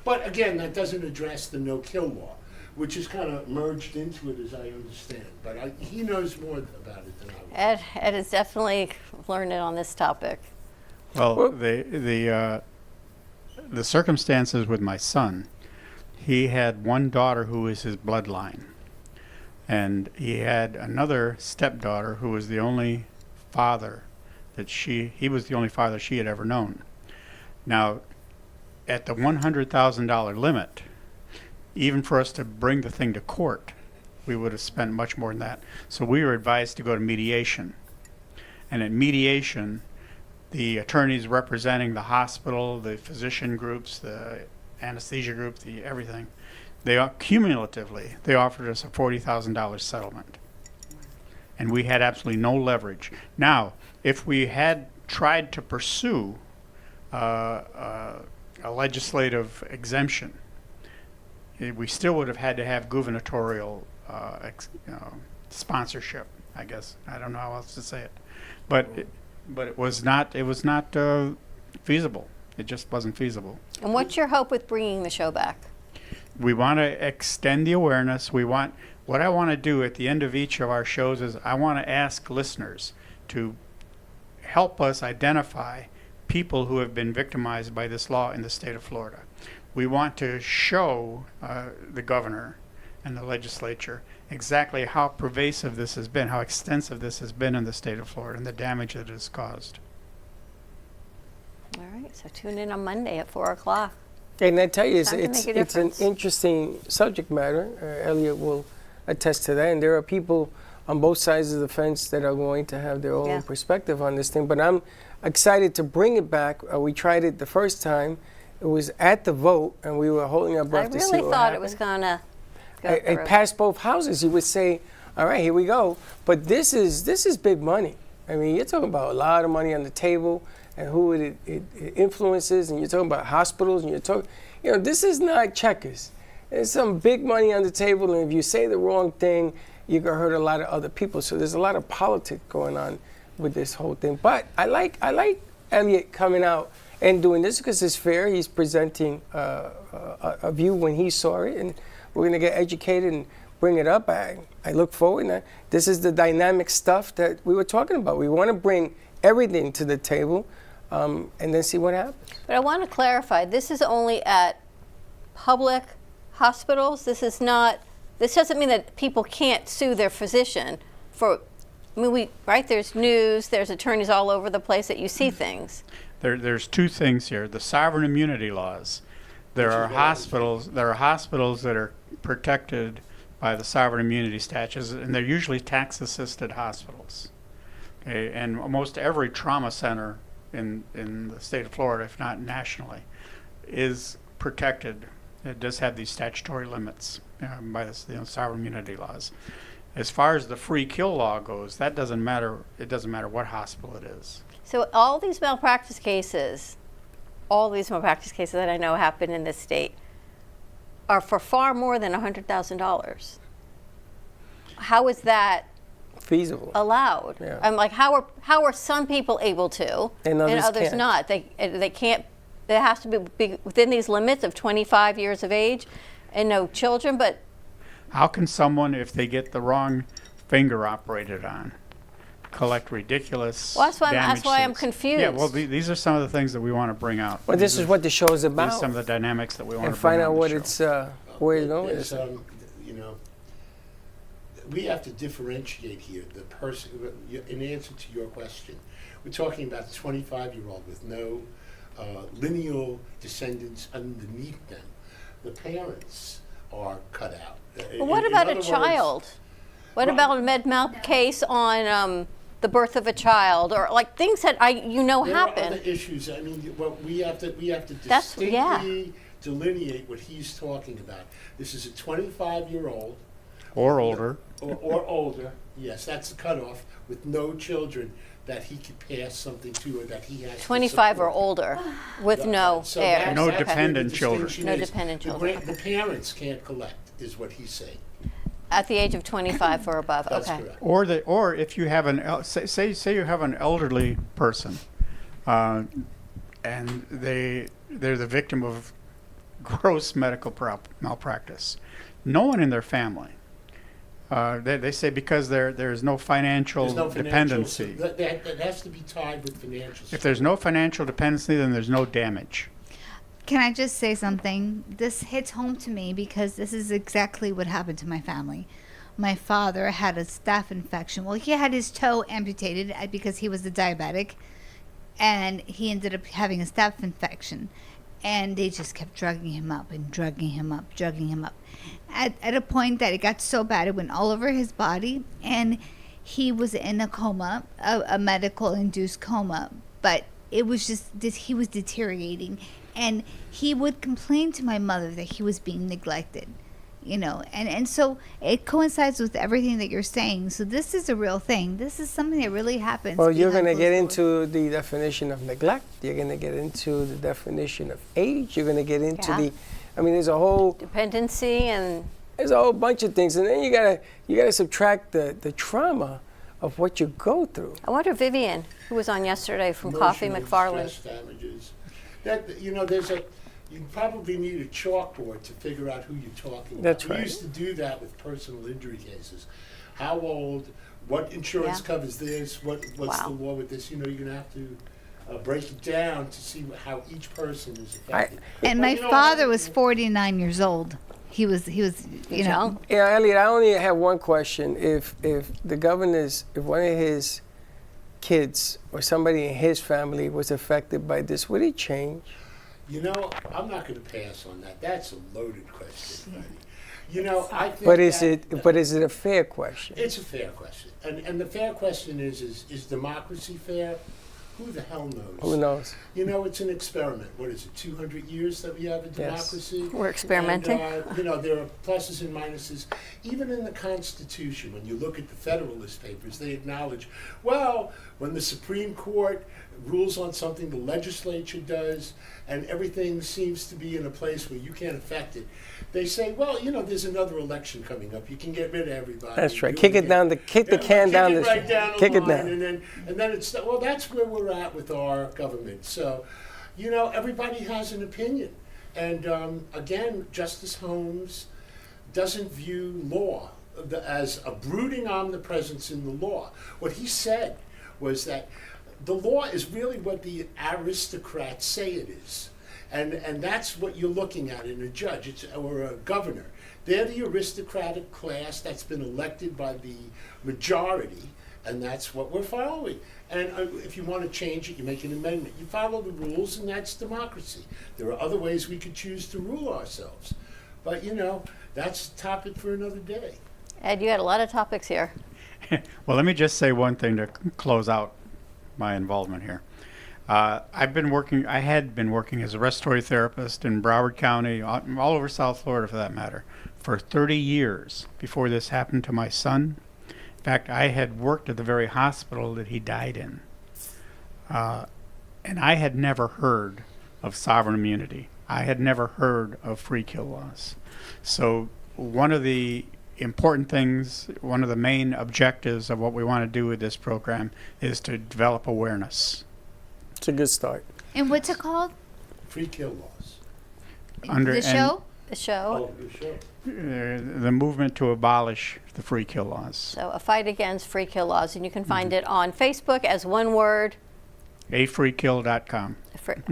But again, that doesn't address the no-kill law, which is kind of merged into it, as I understand. But he knows more about it than I would. Ed has definitely learned it on this topic. Well, the circumstances with my son, he had one daughter who was his bloodline, and he had another stepdaughter who was the only father that he was the only father she had ever known. Now, at the $100,000 limit, even for us to bring the thing to court, we would have spent much more than that. So we were advised to go to mediation. And at mediation, the attorneys representing the hospital, the physician groups, the anesthesia group, the everything, cumulatively, they offered us a $40,000 settlement. And we had absolutely no leverage. Now, if we had tried to pursue a legislative exemption, we still would have had to have gubernatorial sponsorship, I guess. I don't know how else to say it. But it was not feasible. It just wasn't feasible. And what's your hope with bringing the show back? We want to extend the awareness. What I want to do at the end of each of our shows is I want to ask listeners to help us identify people who have been victimized by this law in the state of Florida. We want to show the governor and the legislature exactly how pervasive this has been, how extensive this has been in the state of Florida, and the damage that it has caused. All right, so tune in on Monday at 4 o'clock. And I tell you, it's Time to make a an difference. interesting subject matter. Elliot will attest to that. And there are people on both sides of the fence that are going to have their own perspective on this thing. But I'm excited to bring it back. We tried it the first time. It was at the vote, and we were holding our breath to see what I really thought happened. it was going to go It through. passed both houses. You would say, all right, here we go. But this is big money. I mean, you're talking about a lot of money on the table and who it influences, and you're talking about hospitals, and you're talking, this is not checkers. There's some big money on the table, and if you say the wrong thing, you're going to hurt a lot of other people. So there's a lot of politics going on with this whole thing. But I like Elliot coming out and doing this because it's fair. He's presenting a view when he saw it, and we're going to get educated and bring it up. I look forward. And this is the dynamic stuff that we were talking about. We want to bring everything to the table and then see what happens. But I want to clarify, this is only at public hospitals. This doesn't mean that people can't sue their physician for, there's news, there's attorneys all over the place that you see things. There's two things here. The sovereign immunity laws. There are hospitals that are protected by the sovereign immunity statutes, and they're usually tax-assisted hospitals. Okay, and almost every trauma center in the state of Florida, if not nationally, is protected. It does have these statutory limits by the sovereign immunity laws. As far as the free kill law goes, that doesn't matter. It doesn't matter what hospital it is. So all these malpractice cases that I know happen in this state are for far more than $100,000. How is that feasible? Allowed? Yeah. I'm like, how are some people able to and others can't. not? They can't. There has to be within these limits of 25 years of age and no children. But how can someone, if they get the wrong finger operated on, collect ridiculous that's why I'm suits? confused. Yeah, well, these are some of the things that we want to bring out. Well, this is what the show is about. These are some of the dynamics that we want and to bring find out out what the it's where it's going. We have to differentiate here the person. In answer to your question, we're talking about a 25-year-old with no lineal descendants underneath them. The parents are cut out. But what about a child? What about a med-mal case on the birth of a child, or like things that there happen? Are other issues. I mean, we have to distinctly delineate what he's talking about. This is a 25-year-old. Or older. Or older. Yes, that's the cutoff, with no children that he could pass something to, or that he has 25 or older with no heirs. No dependent children. No dependent children. The parents can't collect, is what he's saying. At the age of 25 or above. That's okay. correct. Or if you have say you have an elderly person, and they're the victim of gross medical malpractice. No one in their family. They say because there's no financial dependency. That has to be tied with financial. If there's no financial dependency, then there's no damage. Can I just say something? This hits home to me because this is exactly what happened to my family. My father had a staph infection. Well, he had his toe amputated because he was a diabetic, and he ended up having a staph infection. And they just kept drugging him up and drugging him up. At a point that it got so bad, it went all over his body, and he was in a coma, a medical-induced coma. But it was just, he was deteriorating. And he would complain to my mother that he was being neglected, and so it coincides with everything that you're saying. So this is a real thing. This is something that really happens. Well, you're going to get into the definition of neglect. You're going to get into the definition of age. You're going to get into there's a whole dependency, and there's a whole bunch of things. And then you gotta subtract the trauma of what you go through. I wonder, Vivian, who was on yesterday from Coffee McFarland. Stress damages. You probably need a chalkboard to figure out who you're talking about. That's right. We used to do that with personal injury cases. How old what insurance covers this, what's the law with this. You're going to have to break it down to see how each person is affected. And my father was 49 years old. He was, you know. Yeah, Elliot, I only have one question. If the governor's, if one of his kids or somebody in his family was affected by this, would it change? I'm not going to pass on that. That's a loaded question, buddy. I think But is it a fair question? It's a fair question. And the fair question is democracy fair? Who the hell knows? Who knows? It's an experiment. What is it, 200 years that we have a democracy? Yes. We're experimenting. And, there are pluses and minuses. Even in the Constitution, when you look at the Federalist Papers, they acknowledge, well, when the Supreme Court rules on something, the legislature does, and everything seems to be in a place where you can't affect it, they say, well, there's another election coming up. You can get rid of everybody. That's right. Kick the can down the street. Kick it down. And then it's, well, that's where we're at with our government. So, everybody has an opinion. And again, Justice Holmes doesn't view law as a brooding omnipresence in the law. What he said was that the law is really what the aristocrats say it is. And that's what you're looking at in a judge or a governor. They're the aristocratic class that's been elected by the majority, and that's what we're following. And if you want to change it, you make an amendment. You follow the rules, and that's democracy. There are other ways we could choose to rule ourselves. But, that's a topic for another day. Ed, you had a lot of topics here. Well, let me just say one thing to close out my involvement here. I had been working as a respiratory therapist in Broward County, all over South Florida for that matter, for 30 years before this happened to my son. In fact, I had worked at the very hospital that he died in. And I had never heard of sovereign immunity. I had never heard of free kill laws. So one of the important things, one of the main objectives of what we want to do with this program is to develop awareness. It's a good start. And what's it called? Free kill laws. The show? The show. Oh, the show. The movement to abolish the free kill laws. So a fight against free kill laws. And you can find it on Facebook as one word. afreekill.com.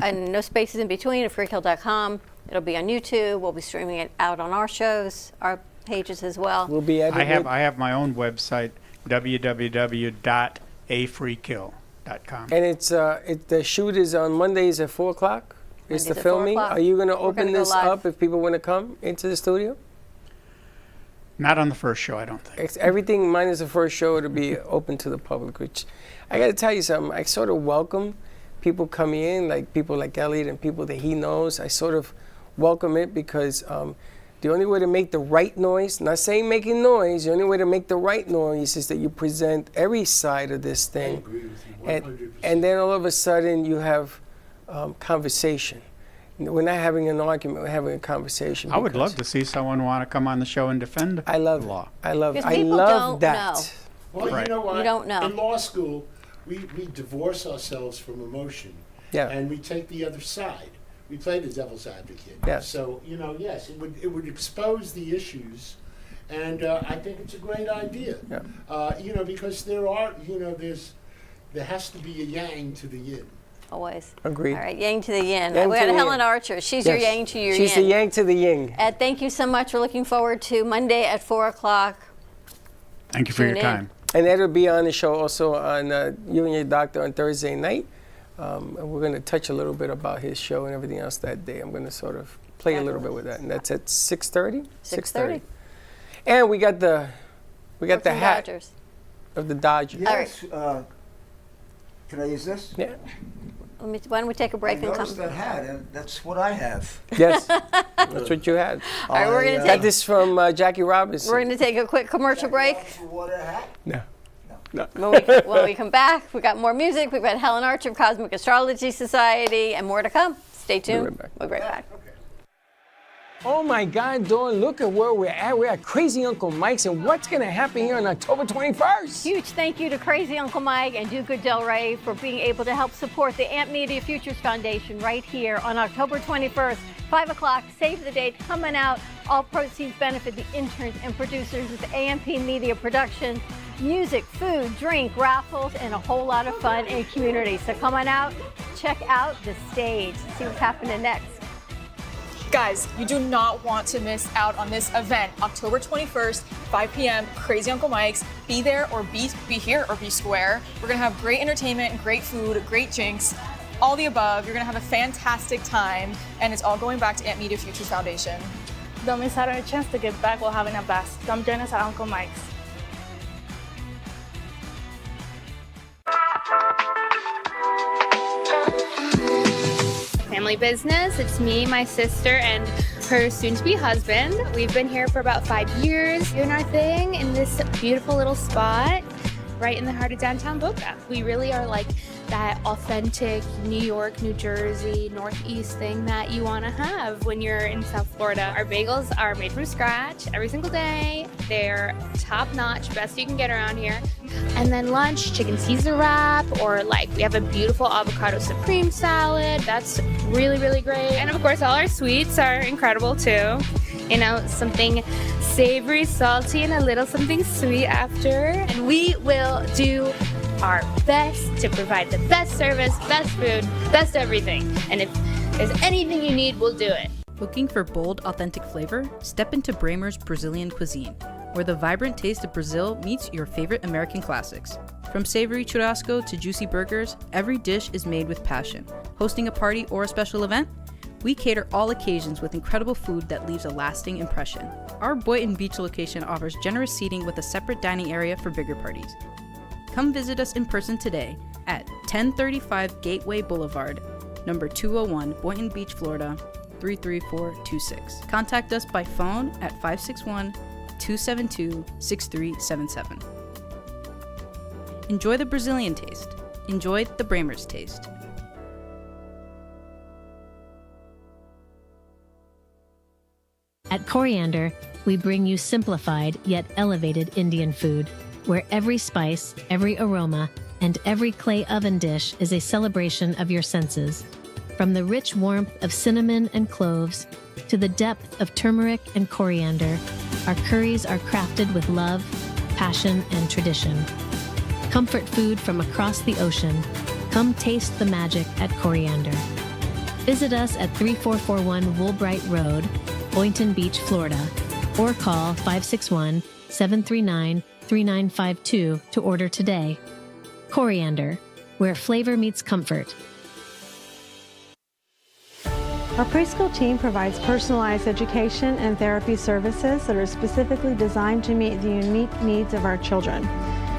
And no spaces in between, afreekill.com. It'll be on YouTube. We'll be streaming it out on our shows, our pages as well. We'll be I have my own website, www.afreekill.com. And it's the shoot is on Mondays at 4 o'clock. It's the Mondays at 4 filming. o'clock. Are you going to open gonna go this live. up if people want to come into the studio? Not on the first show, I don't think. It's everything minus the first show. It'll be open to the public. Which I got to tell you something. I sort of welcome people coming in, like people like Elliot and people that he knows. I sort of welcome it because the only way to make the right noise, not saying making noise, the only way to make the right noise is that you present every side of this thing. I agree with you 100%. And then all of a sudden you have conversation. We're not having an argument, we're having a conversation. I would love to see someone want to come on the show and defend the law. I love Because I people love don't that. know. Well, Right. you know what? You don't know. In law school, we divorce ourselves from emotion. Yeah. And we take the other side. We play the devil's advocate. Yes. So, yes, it would expose the issues. And I think it's a great idea. Yeah. Because there has to be a yang to the yin. Always. Agreed. All right, yang to the yin. Yang We to got the Helen yin. Archer. She's your Yes. yang to your She's yin. the yang to the yin. Ed, thank you so much. We're looking forward to Monday at 4 o'clock. Thank you for your Tune in. time. And Ed will be on the show also on You and Your Doctor on Thursday night. And we're going to touch a little bit about his show and everything else that day. I'm going to sort of play a little bit with that. And that's at 6:30? 6:30. And we got the hat Dodgers. of the Dodgers. Yes. Can I use this? Yeah. Why don't we take a break I and noticed come? that hat, and that's what I have. Yes. That's what you had. All right, we're going to Got take this from Jackie Robinson. we're going to take a quick commercial break. No. When we come back, we got more music. We've got Helen Archer of Cosmic Astrology Society and more to come. Stay tuned. We'll be right back. Oh my God, Dawn, look at where we're at. We're at Crazy Uncle Mike's, and what's going to happen here on October 21st? Huge thank you to Crazy Uncle Mike and Do Good Del Rey for being able to help support the AMP Media Futures Foundation right here on October 21st, 5 o'clock. Save the date, coming out. All proceeds benefit the interns and producers of AMP Media Production. Music, food, drink, raffles, and a whole lot of fun and community. So come on out, check out the stage, see what's happening next. Guys, you do not want to miss out on this event. October 21st, 5 p.m., Crazy Uncle Mike's. Be there or be here or be square. We're gonna have great entertainment, great food, great drinks, all the above. You're gonna have a fantastic time, and it's all going back to Amp Media Futures Foundation. Don't miss out on a chance to give back while having a blast. Come join us at Uncle Mike's. Family business. It's me, my sister, and her soon-to-be husband. We've been here for about 5 years doing our thing in this beautiful little spot right in the heart of downtown Boca. We really are like that authentic New York, New Jersey, Northeast thing that you want to have when you're in South Florida. Our bagels are made from scratch every single day. They're top-notch, best you can get around here. And then lunch, chicken Caesar wrap, or like we have a beautiful avocado supreme salad. That's really, really great. And of course, all our sweets are incredible too. You know, something savory, salty, and a little something sweet after. And we will do our best to provide the best service, best food, best everything. And if there's anything you need, we'll do it. Looking for bold, authentic flavor? Step into Bramer's Brazilian cuisine, where the vibrant taste of Brazil meets your favorite American classics. From savory churrasco to juicy burgers, every dish is made with passion. Hosting a party or a special event? We cater all occasions with incredible food that leaves a lasting impression. Our Boynton Beach location offers generous seating with a separate dining area for bigger parties. Come visit us in person today at 1035 Gateway Boulevard, number 201, Boynton Beach, Florida, 33426. Contact us by phone at 561-272-6377. Enjoy the Brazilian taste. Enjoy the Bramer's taste. At Coriander, we bring you simplified yet elevated Indian food, where every spice, every aroma, and every clay oven dish is a celebration of your senses. From the rich warmth of cinnamon and cloves to the depth of turmeric and coriander, our curries are crafted with love, passion, and tradition. Comfort food from across the ocean. Come taste the magic at Coriander. Visit us at 3441 Woolbright Road, Boynton Beach, Florida, or call 561-739-3952 to order today. Coriander, where flavor meets comfort. Our preschool team provides personalized education and therapy services that are specifically designed to meet the unique needs of our children.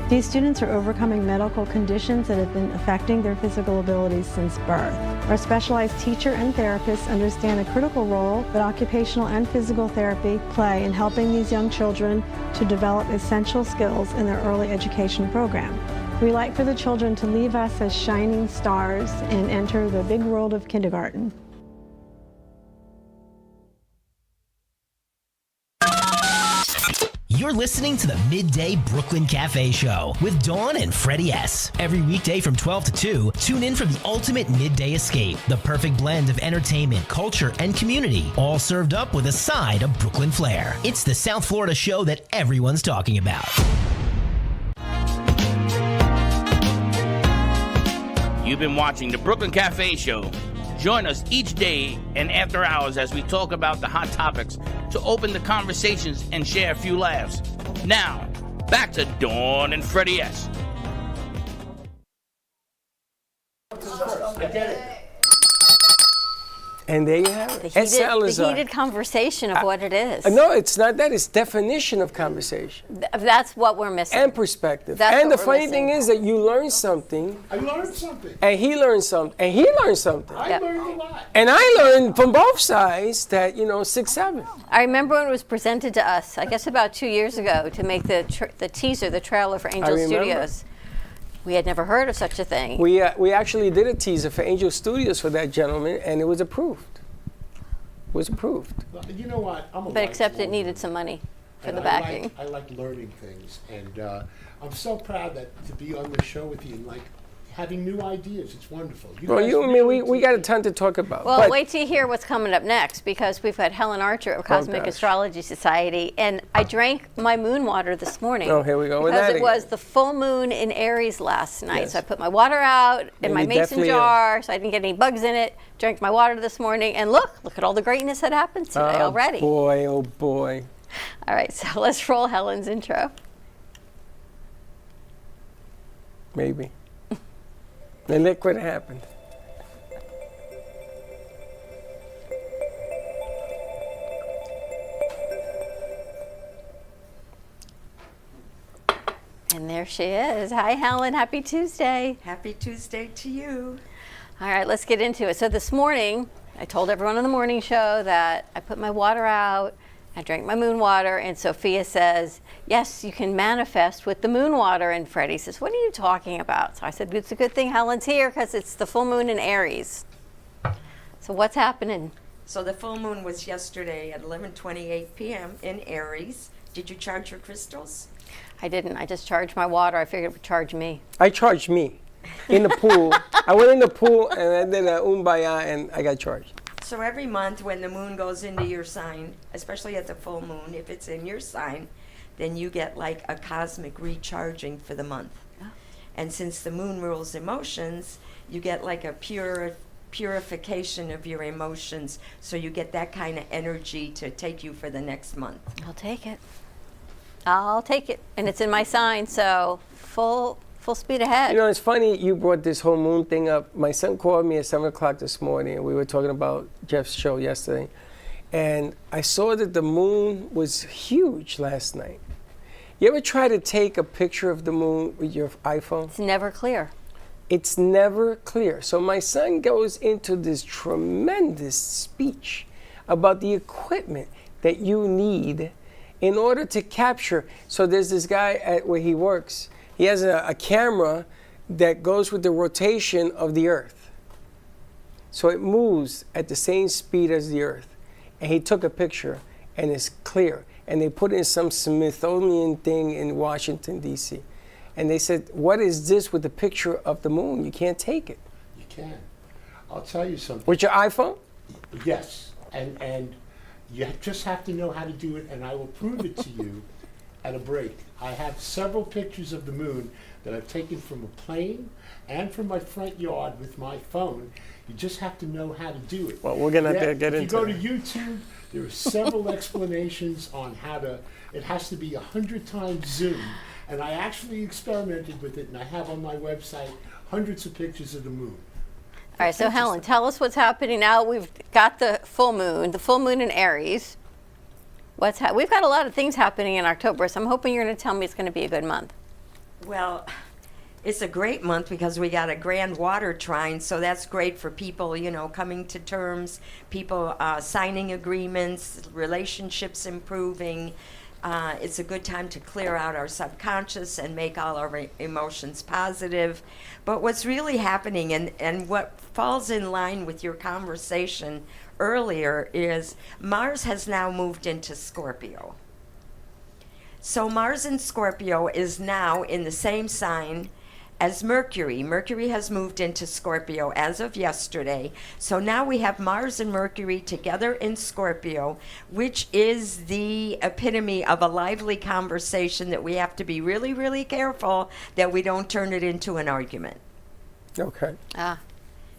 These students are overcoming medical conditions that have been affecting their physical abilities since birth. Our specialized teacher and therapists understand a critical role that occupational and physical therapy play in helping these young children to develop essential skills in their early education program. We like for the children to leave us as shining stars and enter the big world of kindergarten. You're listening to the Midday Brooklyn Cafe Show with Dawn and Freddy S. Every weekday from 12 to 2, tune in for the ultimate midday escape. The perfect blend of entertainment, culture, and community, all served up with a side of Brooklyn flair. It's the South Florida show that everyone's talking about. You've been watching the Brooklyn Cafe Show. Join us each day and after hours as we talk about the hot topics to open the conversations and share a few laughs. Now, back to Dawn and Freddy S. I did it. And there you have it. The heated conversation of what it is. No, it's not that. It's definition of conversation. That's what we're missing. And perspective. That's and the what funny we're thing is that you learn something. I learned something. And he learned something. And he learned something. I learned a lot. And I learned from both sides that, 6-7. I remember when it was presented to us, I guess about 2 years ago, to make the teaser, the trailer for Angel Studios. We had never heard of such a thing. We actually did a teaser for Angel Studios for that gentleman, and it was approved. Well, you know what? But except it needed some money for the backing. I like learning things, and I'm so proud to be on the show with you. And having new ideas. It's wonderful. Well, you and me, we got a ton to talk about. Well, but wait till you hear what's coming up next, because we've got Helen Archer of Cosmic Astrology Society, and I drank my moon water this morning. Oh, here we go with that because it again. was the full moon in Aries last night. Yes. So I put my water out in And my you mason definitely jar, so I didn't get any bugs in it. Drank my water this morning, and look at all the greatness that happened today already. Boy, oh boy. All right, so let's roll Helen's intro. Maybe. And look what happened. And there she is. Hi, Helen. Happy Tuesday. Happy Tuesday to you. All right, let's get into it. So this morning, I told everyone on the morning show that I put my water out, I drank my moon water, and Sophia says, yes, you can manifest with the moon water. And Freddie says, what are you talking about? So I said, it's a good thing Helen's here because it's the full moon in Aries. So what's happening? So the full moon was yesterday at 11:28 p.m. in Aries. Did you charge your crystals? I didn't. I just charged my water. I figured it would charge me. I charged me in the pool. I went in the pool and I did a umbaya and I got charged. So every month when the moon goes into your sign, especially at the full moon, if it's in your sign, then you get like a cosmic recharging for the month. Oh. And since the moon rules emotions, you get like a purification of your emotions, so you get that kind of energy to take you for the next month. I'll take it. I'll take it. And it's in my sign, so full speed ahead. You know, it's funny you brought this whole moon thing up. My son called me at 7 o'clock this morning, and we were talking about Jeff's show yesterday. And I saw that the moon was huge last night. You ever try to take a picture of the moon with your iPhone? It's never clear. It's never clear. So my son goes into this tremendous speech about the equipment that you need in order to capture. So there's this guy at where he works. He has a camera that goes with the rotation of the Earth. So it moves at the same speed as the Earth. And he took a picture, and it's clear. And they put it in some Smithsonian thing in Washington, D.C. And they said, what is this with the picture of the moon? You can't take it. You can. I'll tell you something. With your iPhone? Yes. And you just have to know how to do it, and I will prove it to you at a break. I have several pictures of the moon that I've taken from a plane and from my front yard with my phone. You just have to know how to do it. Well, we're going to get into it. If you go that. to YouTube, there are several explanations on how to, it has to be 100 times zoom. And I actually experimented with it, and I have on my website hundreds of pictures of the moon. All right, so Helen, tell us what's happening now. We've got the full moon in Aries. We've got a lot of things happening in October, so I'm hoping you're going to tell me it's going to be a good month. Well, it's a great month because we got a grand water trine, so that's great for people, you know, coming to terms, people signing agreements, relationships improving. It's a good time to clear out our subconscious and make all our emotions positive. But what's really happening, and what falls in line with your conversation earlier, is Mars has now moved into Scorpio. So Mars in Scorpio is now in the same sign as Mercury. Mercury has moved into Scorpio as of yesterday. So now we have Mars and Mercury together in Scorpio, which is the epitome of a lively conversation that we have to be really, really careful that we don't turn it into an argument. Okay.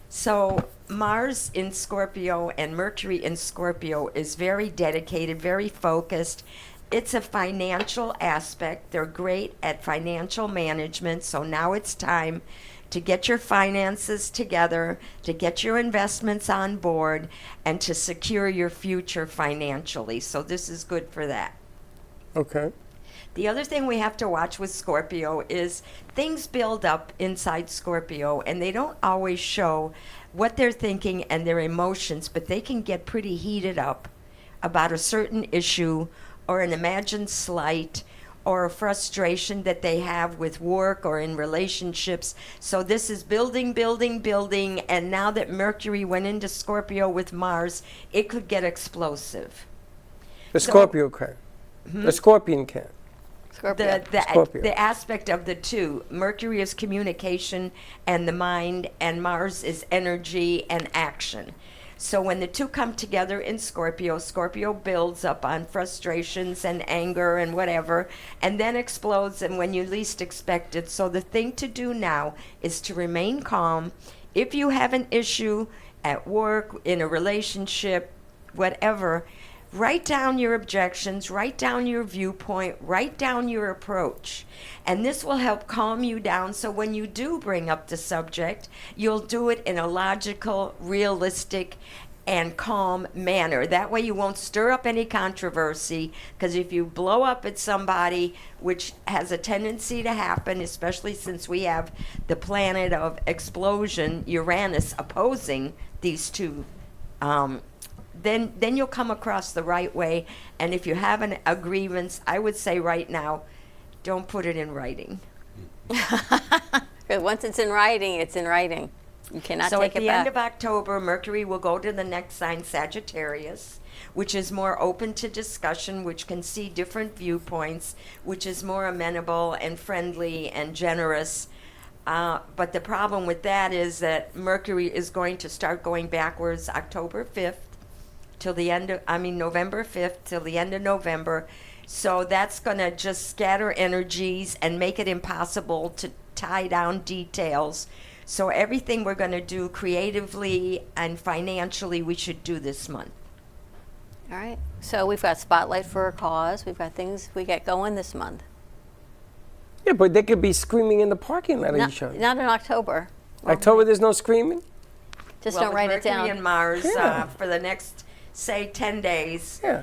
So Mars in Scorpio and Mercury in Scorpio is very dedicated, very focused. It's a financial aspect. They're great at financial management. So now it's time to get your finances together, to get your investments on board, and to secure your future financially. So this is good for that. Okay. The other thing we have to watch with Scorpio is things build up inside Scorpio, and they don't always show what they're thinking and their emotions, but they can get pretty heated up about a certain issue or an imagined slight or a frustration that they have with work or in relationships. So this is building, and now that Mercury went into Scorpio with Mars, it could get explosive. The Scorpio can. The Scorpion can. Scorpio. Scorpio. The aspect of the two. Mercury is communication and the mind, and Mars is energy and action. So when the two come together in Scorpio, Scorpio builds up on frustrations and anger and whatever, and then explodes and when you least expect it. So the thing to do now is to remain calm. If you have an issue at work, in a relationship, whatever, write down your objections, write down your viewpoint, write down your approach. And this will help calm you down so when you do bring up the subject, you'll do it in a logical, realistic, and calm manner. That way you won't stir up any controversy, because if you blow up at somebody, which has a tendency to happen, especially since we have the planet of explosion, Uranus, opposing these two, then you'll come across the right way. And if you have a grievance, I would say right now, don't put it in writing. Because once it's in writing, it's in writing. You cannot So take at it the end back. of October, Mercury will go to the next sign, Sagittarius, which is more open to discussion, which can see different viewpoints, which is more amenable and friendly and generous. But the problem with that is that Mercury is going to start going backwards October 5th till the end of, November 5th till the end of November. So that's going to just scatter energies and make it impossible to tie down details. So everything we're going to do creatively and financially, we should do this month. All right. So we've got Spotlight for a Cause. We've got things we get going this month. Yeah, but they could be screaming in the parking lot at each other. Not in October. October, there's no screaming? Just Well, don't with write it Mercury down. and Mars Yeah. for the next, say, 10 days. Yeah.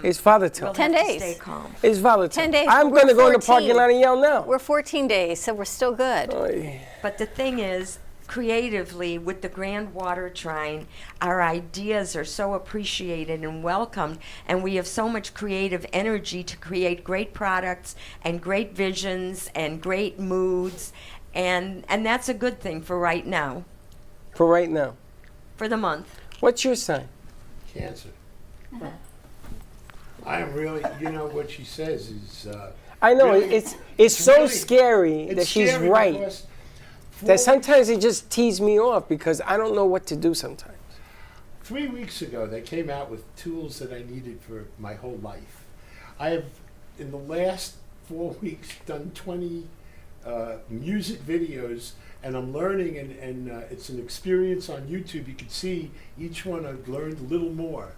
It's volatile. We'll 10 have to days. stay calm. It's volatile. 10 days. I'm but going to we're go in the parking 14. lot and yell now. We're 14 days, so we're still good. But the thing is, creatively, with the grand water trine, our ideas are so appreciated and welcomed, and we have so much creative energy to create great products and great visions and great moods, and that's a good thing for right now, For right now. for the month. What's your sign? Cancer. I am really, what she says is. I know, really- it's so really- scary it's that she's scary right. because That sometimes it just tees me off because I don't know what to do sometimes. 3 weeks ago, they came out with tools that I needed for my whole life. I have, in the last 4 weeks, done 20 music videos, and I'm learning, and it's an experience on YouTube. You can see each one I've learned a little more.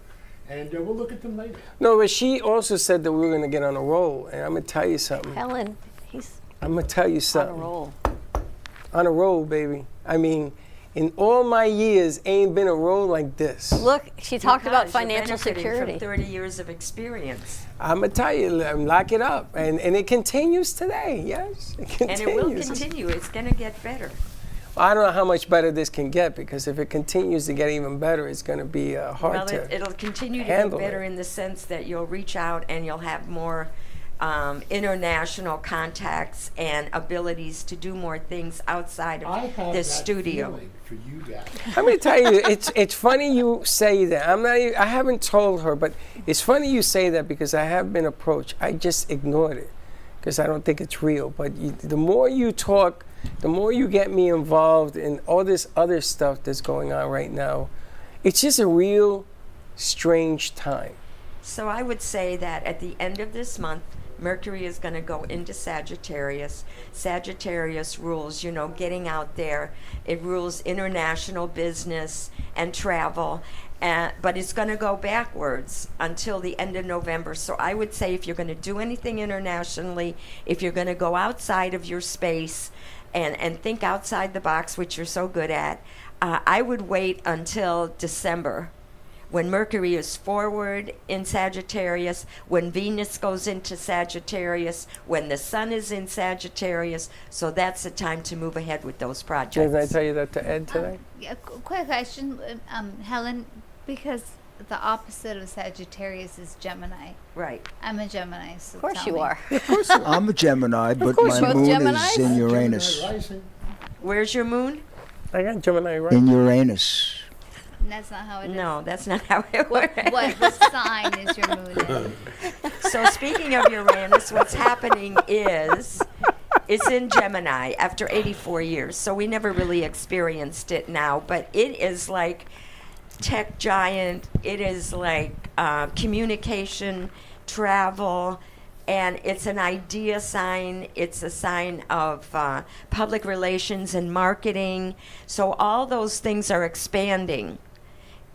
And we'll look at them later. No, but she also said that we were going to get on a roll, and I'm going to tell you something. Helen, he's I'm going to tell you on a something. roll. On a roll, baby. I mean, in all my years, ain't been a roll like this. Look, she talked about Because you're financial benefiting security. from 30 years of experience. I'm going to tell you, lock it up. And it continues today, yes? It continues. And it will continue. It's going to get better. I don't know how much better this can get, because if it continues to get even better, it's going to be hard Well, to it'll continue to get handle better it. in the sense that you'll reach out and you'll have more international contacts and abilities to do more things outside I of have the that studio. feeling for you guys. Let me tell you, it's funny you say that. I haven't told her, but it's funny you say that because I have been approached. I just ignored it because I don't think it's real. But the more you talk, the more you get me involved in all this other stuff that's going on right now. It's just a real strange time. So I would say that at the end of this month, Mercury is going to go into Sagittarius. Sagittarius rules, getting out there. It rules international business and travel. But it's going to go backwards until the end of November. So I would say if you're going to do anything internationally, if you're going to go outside of your space and think outside the box, which you're so good at, I would wait until December, when Mercury is forward in Sagittarius, when Venus goes into Sagittarius, when the Sun is in Sagittarius. So that's the time to move ahead with those projects. Didn't I tell you that to Ed today? Quick question, Helen, because the opposite of Sagittarius is Gemini. Right. I'm a Gemini, so Of course tell you me. are. I'm a Gemini, but course my you're both moon Geminis? is in Uranus. Gemini rising. Where's your moon? I got Gemini right. In Uranus. That's not how it is. No, that's not how it works. What sign is your moon in? So speaking of Uranus, what's happening is it's in Gemini after 84 years. So we never really experienced it now, but it is like tech giant. It is like communication, travel, and it's an idea sign. It's a sign of public relations and marketing. So all those things are expanding.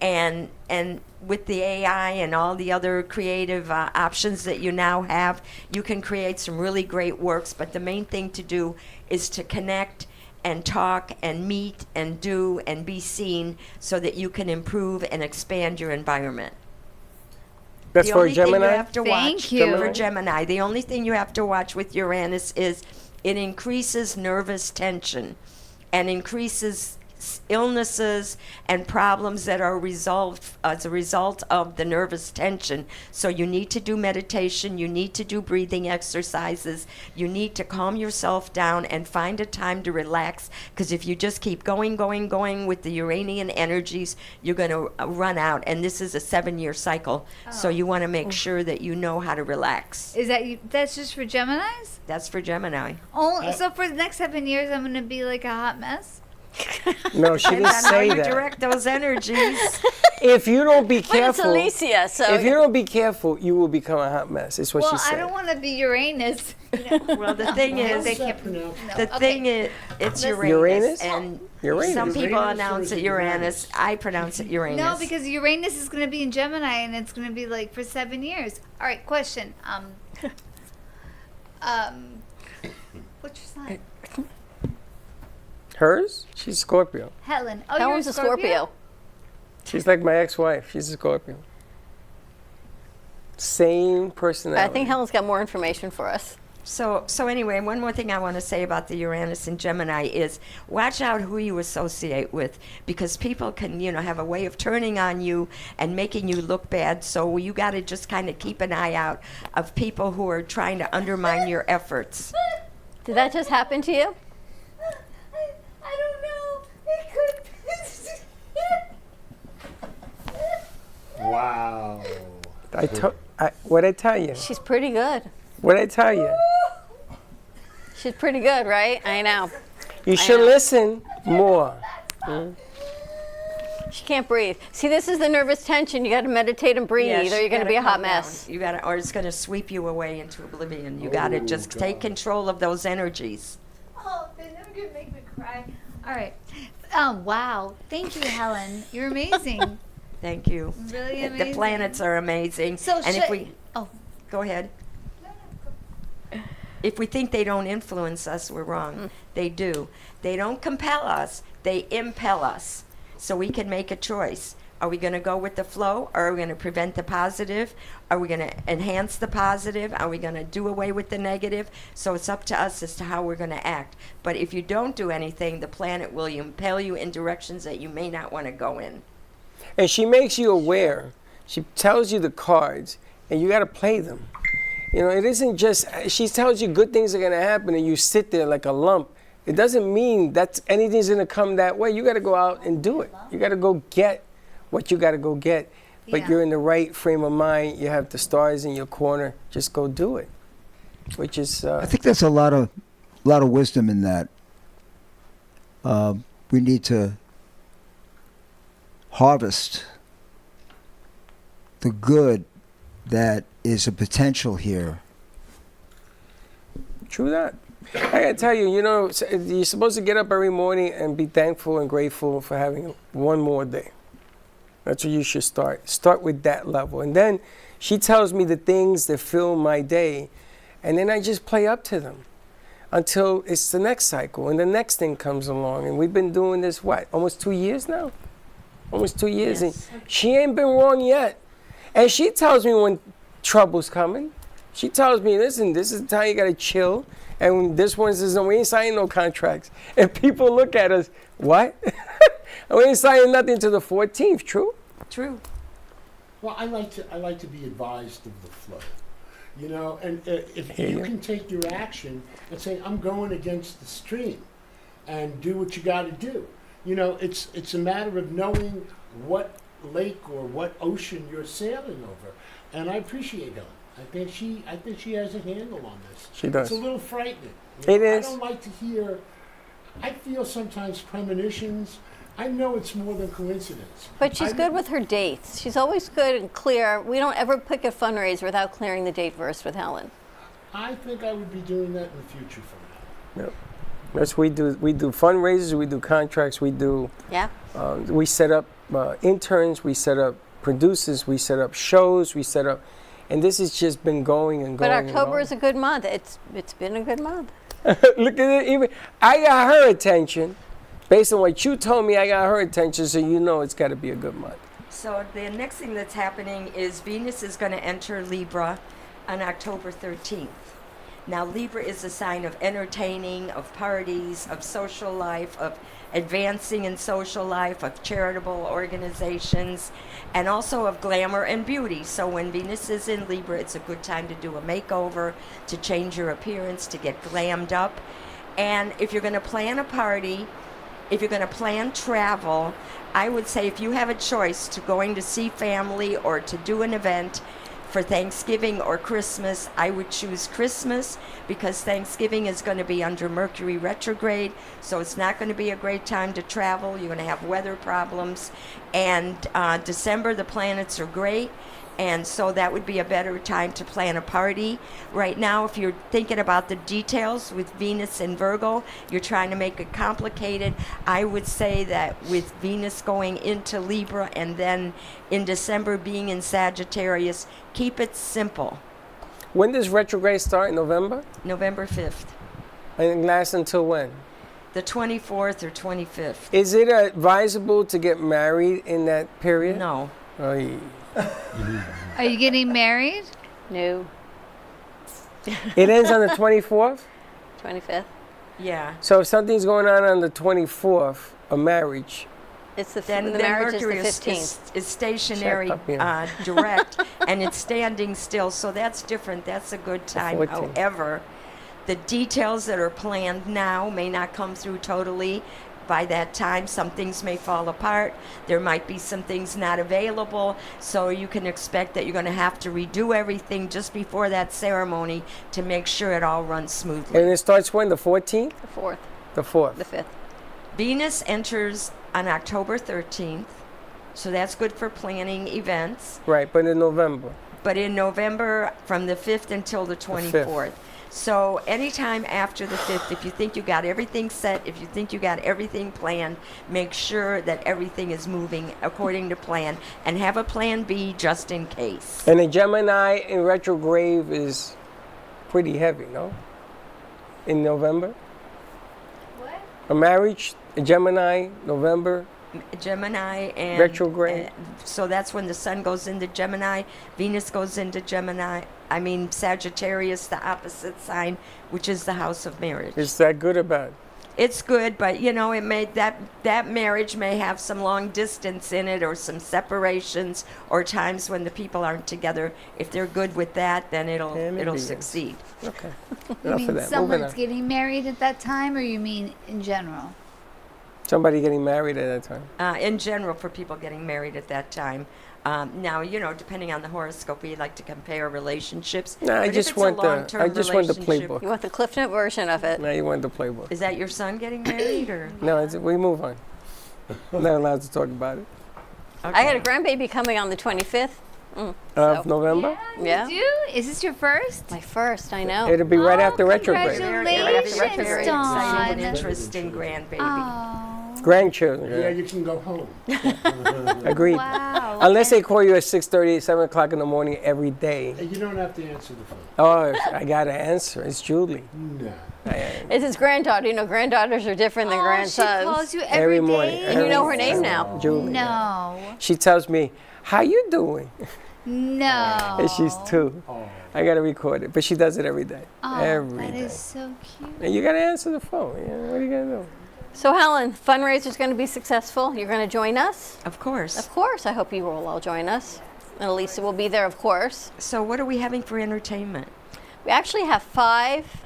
And with the AI and all the other creative options that you now have, you can create some really great works. But the main thing to do is to connect and talk and meet and do and be seen so that you can improve and expand your environment. That's the for only Gemini? Thing you have to Thank watch you. For Gemini, the only thing you have to watch with Uranus is it increases nervous tension and increases illnesses and problems that are resolved as a result of the nervous tension. So you need to do meditation, you need to do breathing exercises, you need to calm yourself down and find a time to relax, because if you just keep going with the Uranian energies, you're going to run out, and this is a 7-year cycle. So you want to make sure that you know how to relax. Is that that's just for Geminis? That's for Gemini. Oh, so for the next 7 years, I'm going to be like a hot mess? No, she didn't Depends on how say you that. direct those energies. If you don't be But it's careful, Alicia, so if you don't be careful, you will become a hot mess. Is what Well, she said. I don't want to be Uranus. Well, the thing is, They can't- thing is, it's Listen. Uranus, Uranus? and Uranus. some people Uranus or announce is it it Uranus. I pronounce it Uranus. No, because Uranus is going to be in Gemini, and it's going to be like for 7 years. All right, question. What's your sign? Hers? She's Scorpio. Helen. Oh, Helen's you're a Scorpio. She's like my ex-wife. She's a Scorpio. Same personality. I think Helen's got more information for us. So anyway, one more thing I want to say about the Uranus and Gemini is watch out who you associate with, because people can, have a way of turning on you and making you look bad. So you got to just kind of keep an eye out of people who are trying to undermine your efforts. Did that just happen to you? I don't know. It could. Wow. What'd I tell you? She's pretty good. What'd I tell you? She's pretty good, right? I know. You should listen more. She can't breathe. See, this is the nervous tension. You got to meditate and breathe, Yes, or you're you going to gotta be a hot calm down. mess. You got to, or it's going to sweep you away into oblivion. You got to just take control of those energies. Oh, they're never going to make me cry. All right. Oh, wow. Thank you, Helen. You're amazing. Thank you. Really The amazing. planets are amazing. So and if should- we Oh. go ahead. If we think they don't influence us, we're wrong. They do. They don't compel us. They impel us. So we can make a choice. Are we going to go with the flow? Or are we going to prevent the positive? Are we going to enhance the positive? Are we going to do away with the negative? So it's up to us as to how we're going to act. But if you don't do anything, the planet will impel you in directions that you may not want to go in. And she makes you aware. She tells you the cards, and you got to play them. It isn't just, she tells you good things are going to happen, and you sit there like a lump. It doesn't mean that anything's going to come that way. You got to go out and do it. You got to go get what you got to go get. But you're in the right frame of mind. You have the stars in your corner. Just go do it. Which is... I think there's a lot of wisdom in that. We need to harvest the good that is a potential here. True that. I gotta tell you, you're supposed to get up every morning and be thankful and grateful for having one more day. That's where you should start. Start with that level. And then she tells me the things that fill my day, and then I just play up to them until it's the next cycle and the next thing comes along. And we've been doing this, almost 2 years now? Almost 2 years. Yes. And she ain't been wrong yet. And she tells me when trouble's coming. She tells me, listen, this is the time you gotta chill. And this one says, no, we ain't signing no contracts. And people look at us, what? And we ain't signing nothing to the 14th, true? True. Well, I like to be advised of the flow, and if you can take your action and say, I'm going against the stream, and do what you got to do. You know, it's a matter of knowing what lake or what ocean you're sailing over. And I appreciate Helen. I think she has a handle on this. She does. It's a little frightening. It is. I don't like to hear. I feel sometimes premonitions. I know it's more than coincidence. But she's good with her dates. She's always good and clear. We don't ever pick a fundraiser without clearing the date first with Helen. I think I would be doing that in the future from now. Yep. That's we do. We do fundraisers. We do contracts. We do. Yeah. We set up interns. We set up producers. We set up shows. We set up, and this has just been going and going. But October is a good month. It's been a good month. Look at it. Even I got her attention. Based on what you told me, I got her attention, so you know it's got to be a good month. So the next thing that's happening is Venus is going to enter Libra on October 13th. Now, Libra is a sign of entertaining, of parties, of social life, of advancing in social life, of charitable organizations, and also of glamour and beauty. So when Venus is in Libra, it's a good time to do a makeover, to change your appearance, to get glammed up. And if you're going to plan a party, if you're going to plan travel, I would say if you have a choice to going to see family or to do an event for Thanksgiving or Christmas, I would choose Christmas because Thanksgiving is going to be under Mercury retrograde, so it's not going to be a great time to travel. You're going to have weather problems. And December, the planets are great. And so that would be a better time to plan a party. Right now, if you're thinking about the details with Venus and Virgo, you're trying to make it complicated. I would say that with Venus going into Libra and then in December being in Sagittarius, keep it simple. When does retrograde start? In November? November 5th. And it lasts until when? The 24th or 25th. Is it advisable to get married in that period? No. Oh, yeah. Are you getting married? No. It ends on the 24th? 25th. Yeah. So if something's going on the 24th, a marriage. It's the Then marriage Mercury is the 15th. is stationary, direct, and it's standing still. So that's different. That's a good time. 14th. However, the details that are planned now may not come through totally. By that time, some things may fall apart. There might be some things not available. So you can expect that you're going to have to redo everything just before that ceremony to make sure it all runs smoothly. And it starts when? The 14th? The 4th. The 4th. The 5th. Venus enters on October 13th. So that's good for planning events. Right, but in November. But in November, from the 5th until the 24th. So anytime after the 5th, if you think you got everything set, if you think you got everything planned, make sure that everything is moving according to plan and have a plan B just in case. And a Gemini in retrograde is pretty heavy, no? In November? What? A marriage, a Gemini, November. Gemini and retrograde. So that's when the sun goes into Gemini, Venus goes into Gemini. I mean Sagittarius, the opposite sign, which is the house of marriage. Is that good or bad? It's good, but you know, it may that marriage may have some long distance in it, or some separations, or times when the people aren't together. If they're good with that, then it'll succeed. Okay. You mean someone's getting married at that time, or you mean in general? Somebody getting married at that time. In general, for people getting married at that time. Now, you know, depending on the horoscope, we like to compare relationships. No, I just want the playbook. You want the Cliff Note version of it. No, you want the playbook. Is that your son getting married, or? No, we move on. I'm not allowed to talk about it. Okay. I got a grandbaby coming on the 25th. Of November? Yeah. You do? Is this your first? My first, I know. It'll be right after retrograde. Congratulations, Very exciting and interesting grandbaby. Grandchildren. Yeah, you can go home. Agreed. Wow. Unless they call you at 6:30, 7 o'clock in the morning every day. Hey, you don't have to answer the phone. Oh, I got to answer. It's Julie. No. It's his granddaughter. You know, granddaughters are different than grandsons. She calls you every morning. day? And you know her name now. Julie. No. She tells me, "How you doing?" No. And she's 2. I got to record it, but she does it every day. Every that day. is so cute. And you got to answer the phone. You know, what are you going to do? So Helen, fundraiser's going to be successful. You're going to join us? Of course. Of course. I hope you will all join us. And Elisa will be there, of course. So what are we having for entertainment? We actually have 5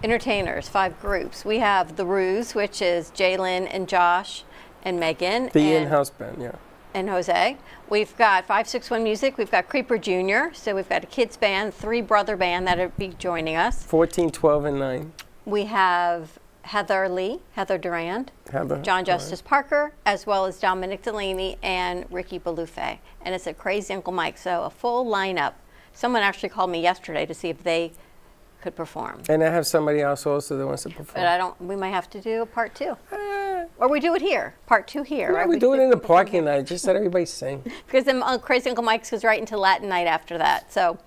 entertainers, 5 groups. We have The Ruse, which is Jalen and Josh and Megan. The in-house band, yeah. And Jose. We've got 561 Music. We've got Creeper Jr. So we've got a kids band, 3 brother band that'll be joining us. 14, 12, and 9. We have Heather Durand, John Justice Parker, as well as Dominic Delaney and Ricky Baluffe. And it's at Crazy Uncle Mike, so a full lineup. Someone actually called me yesterday to see if they could perform. And I have somebody else also that wants to perform. But we might have to do a part 2. Or we do it here, part 2 here. Yeah, right? we do it in the parking lot, just let everybody sing. Because then Crazy Uncle Mike's goes right into Latin night after that. So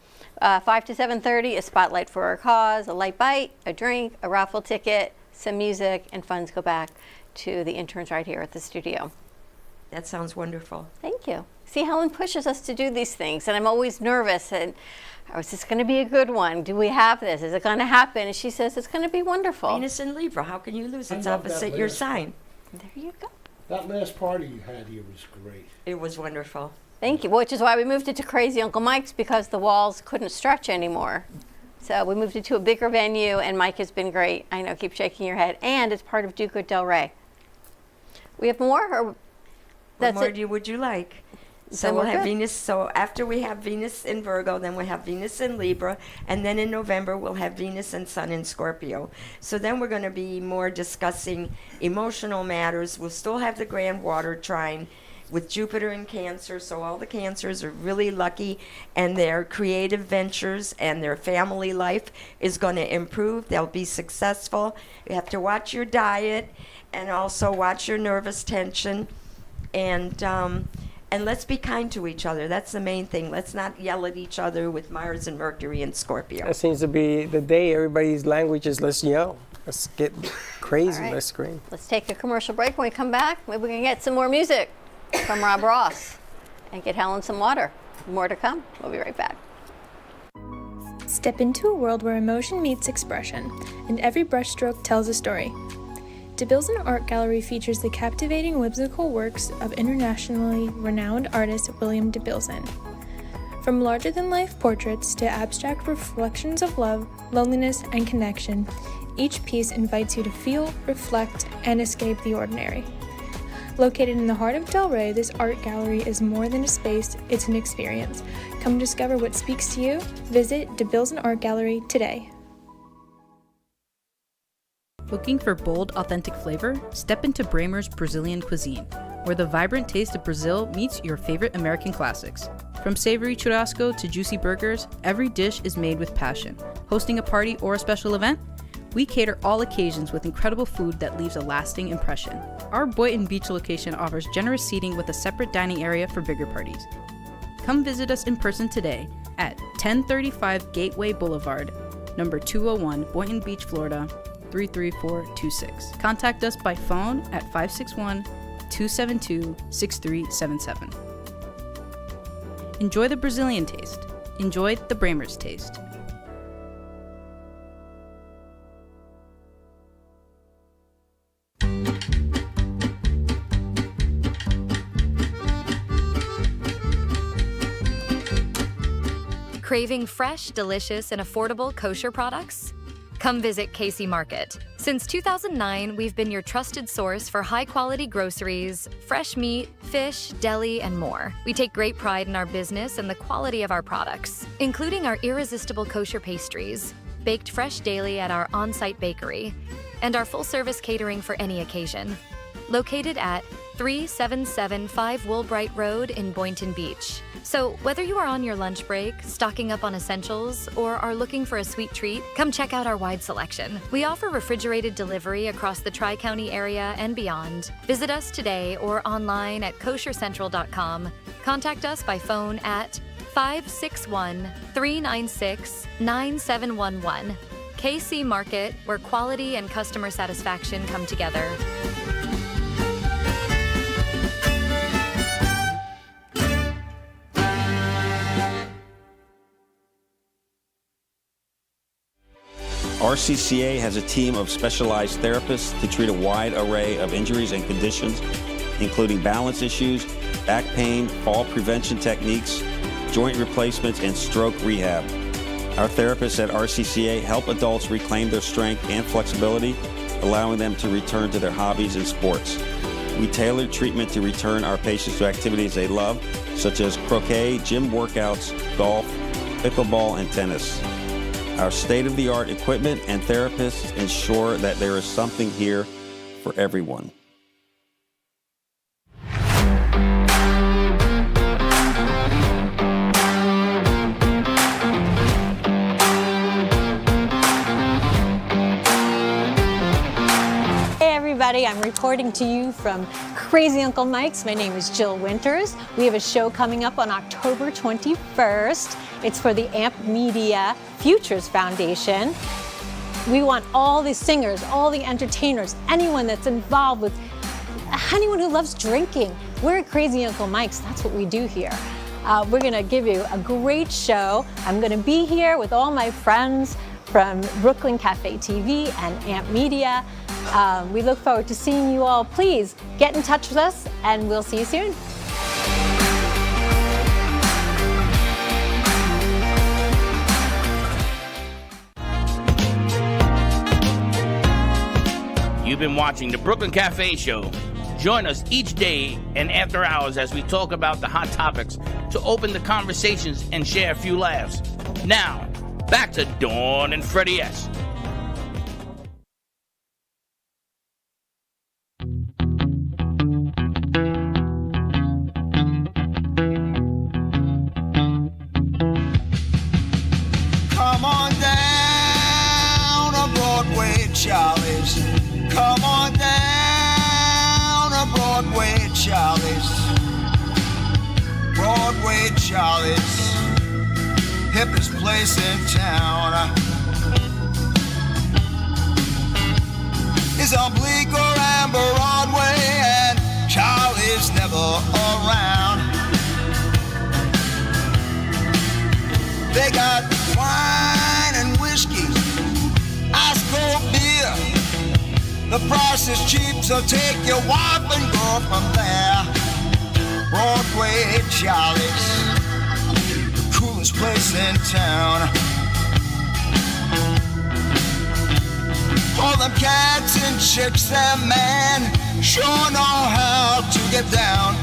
5 to 7:30, a spotlight for our cause, a light bite, a drink, a raffle ticket, some music, and funds go back to the interns right here at the studio. That sounds wonderful. Thank you. See, Helen pushes us to do these things, and I'm always nervous. And is this going to be a good one? Do we have this? Is it going to happen? And she says it's going to be wonderful. Venus in Libra, how can you lose? It's opposite your sign. There you go. That last party you had here was great. It was wonderful. Thank you, which is why we moved it to Crazy Uncle Mike's, because the walls couldn't stretch anymore. So we moved it to a bigger venue, and Mike has been great. I know, keep shaking your head. And it's part of Do Good Del Rey. We have more? Or what more would you like? So we'll have Venus. So after we have Venus in Virgo, then we'll have Venus in Libra, and then in November we'll have Venus and Sun in Scorpio. So then we're going to be more discussing emotional matters. We'll still have the grand water trine with Jupiter in Cancer, so all the Cancers are really lucky, and their creative ventures and their family life is going to improve. They'll be successful. You have to watch your diet and also watch your nervous tension, and let's be kind to each other. That's the main thing. Let's not yell at each other with Mars and Mercury and Scorpio. That seems to be the day. Everybody's language is let's yell. Let's get crazy. Right. Let's scream. Let's take a commercial break. When we come back, maybe we can get some more music from Rob Ross and get Helen some water. More to come. We'll be right back. Step into a world where emotion meets expression, and every brushstroke tells a story. DeBilson Art Gallery features the captivating whimsical works of internationally renowned artist William DeBilson. From larger-than-life portraits to abstract reflections of love, loneliness, and connection, each piece invites you to feel, reflect, and escape the ordinary. Located in the heart of Del Rey, this art gallery is more than a space, it's an experience. Come discover what speaks to you. Visit DeBilson Art Gallery today. Looking for bold, authentic flavor? Step into Bramer's Brazilian cuisine, where the vibrant taste of Brazil meets your favorite American classics. From savory churrasco to juicy burgers, every dish is made with passion. Hosting a party or a special event? We cater all occasions with incredible food that leaves a lasting impression. Our Boynton Beach location offers generous seating with a separate dining area for bigger parties. Come visit us in person today at 1035 Gateway Boulevard, number 201, Boynton Beach, Florida, 33426. Contact us by phone at 561-272-6377. Enjoy the Brazilian taste. Enjoy the Bramer's taste. Craving fresh, delicious, and affordable kosher products? Come visit Casey Market. Since 2009, we've been your trusted source for high-quality groceries, fresh meat, fish, deli, and more. We take great pride in our business and the quality of our products, including our irresistible kosher pastries, baked fresh daily at our on-site bakery, and our full-service catering for any occasion. Located at 3775 Woolbright Road in Boynton Beach. So whether you are on your lunch break, stocking up on essentials, or are looking for a sweet treat, come check out our wide selection. We offer refrigerated delivery across the Tri-County area and beyond. Visit us today or online at koshercentral.com. Contact us by phone at 561-396-9711. KC Market, where quality and customer satisfaction come together. RCCA has a team of specialized therapists to treat a wide array of injuries and conditions, including balance issues, back pain, fall prevention techniques, joint replacements, and stroke rehab. Our therapists at RCCA help adults reclaim their strength and flexibility, allowing them to return to their hobbies and sports. We tailor treatment to return our patients to activities they love, such as croquet, gym workouts, golf, pickleball, and tennis. Our state-of-the-art equipment and therapists ensure that there is something here for everyone. I'm reporting to you from Crazy Uncle Mike's. My name is Jill Winters. We have a show coming up on October 21st. It's for the AMP Media Futures Foundation. We want all the singers, all the entertainers, anyone that's involved with, anyone who loves drinking. We're at Crazy Uncle Mike's. That's what we do here. We're going to give you a great show. I'm going to be here with all my friends from Brooklyn Cafe TV and AMP Media. We look forward to seeing you all. Please get in touch with us, and we'll see you soon. You've been watching the Brooklyn Cafe Show. Join us each day and after hours as we talk about the hot topics to open the conversations and share a few laughs. Now, back to Dawn and Freddy S. Come on down to Broadway, Charlie's. Come on down to Broadway, Charlie's. Broadway, Charlie's. Hippest place in town. It's on Bleecker and Broadway, and Charlie's never around. They got wine and whiskey, ice cold beer. The price is cheap, so take your wife and go from there. Broadway, Charlie's, the coolest place in town. All them cats and chicks and men sure know how to get down.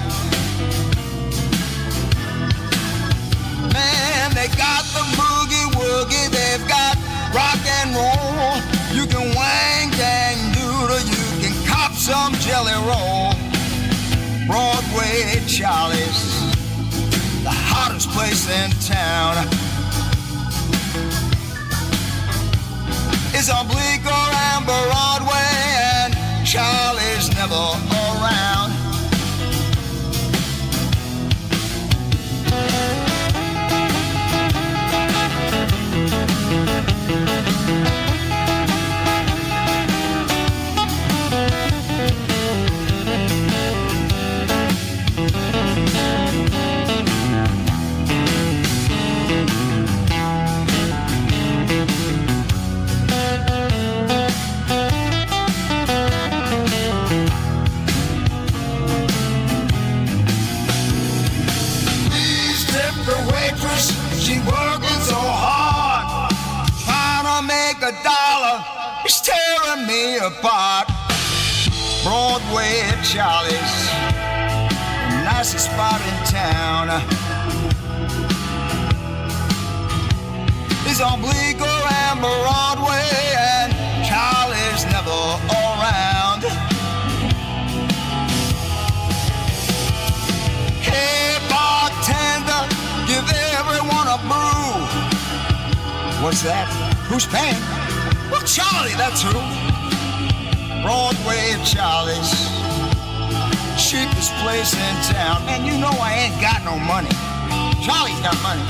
Man, they got the boogie woogie, they've got rock and roll. You can wang dang doodle, you can cop some jelly roll. Broadway, Charlie's, the hottest place in town. It's on Bleecker and Broadway, and Charlie's never around. She working so hard, trying to make $1. It's tearing me apart. Broadway at Charlie's, the nicest spot in town. It's on Bleecker and Broadway, and Charlie's never around. Hey, bartender, give everyone a brew. What's that? Who's paying? Well, Charlie, that's who. Broadway at Charlie's, cheapest place in town. And you know I ain't got no money. Charlie's got money.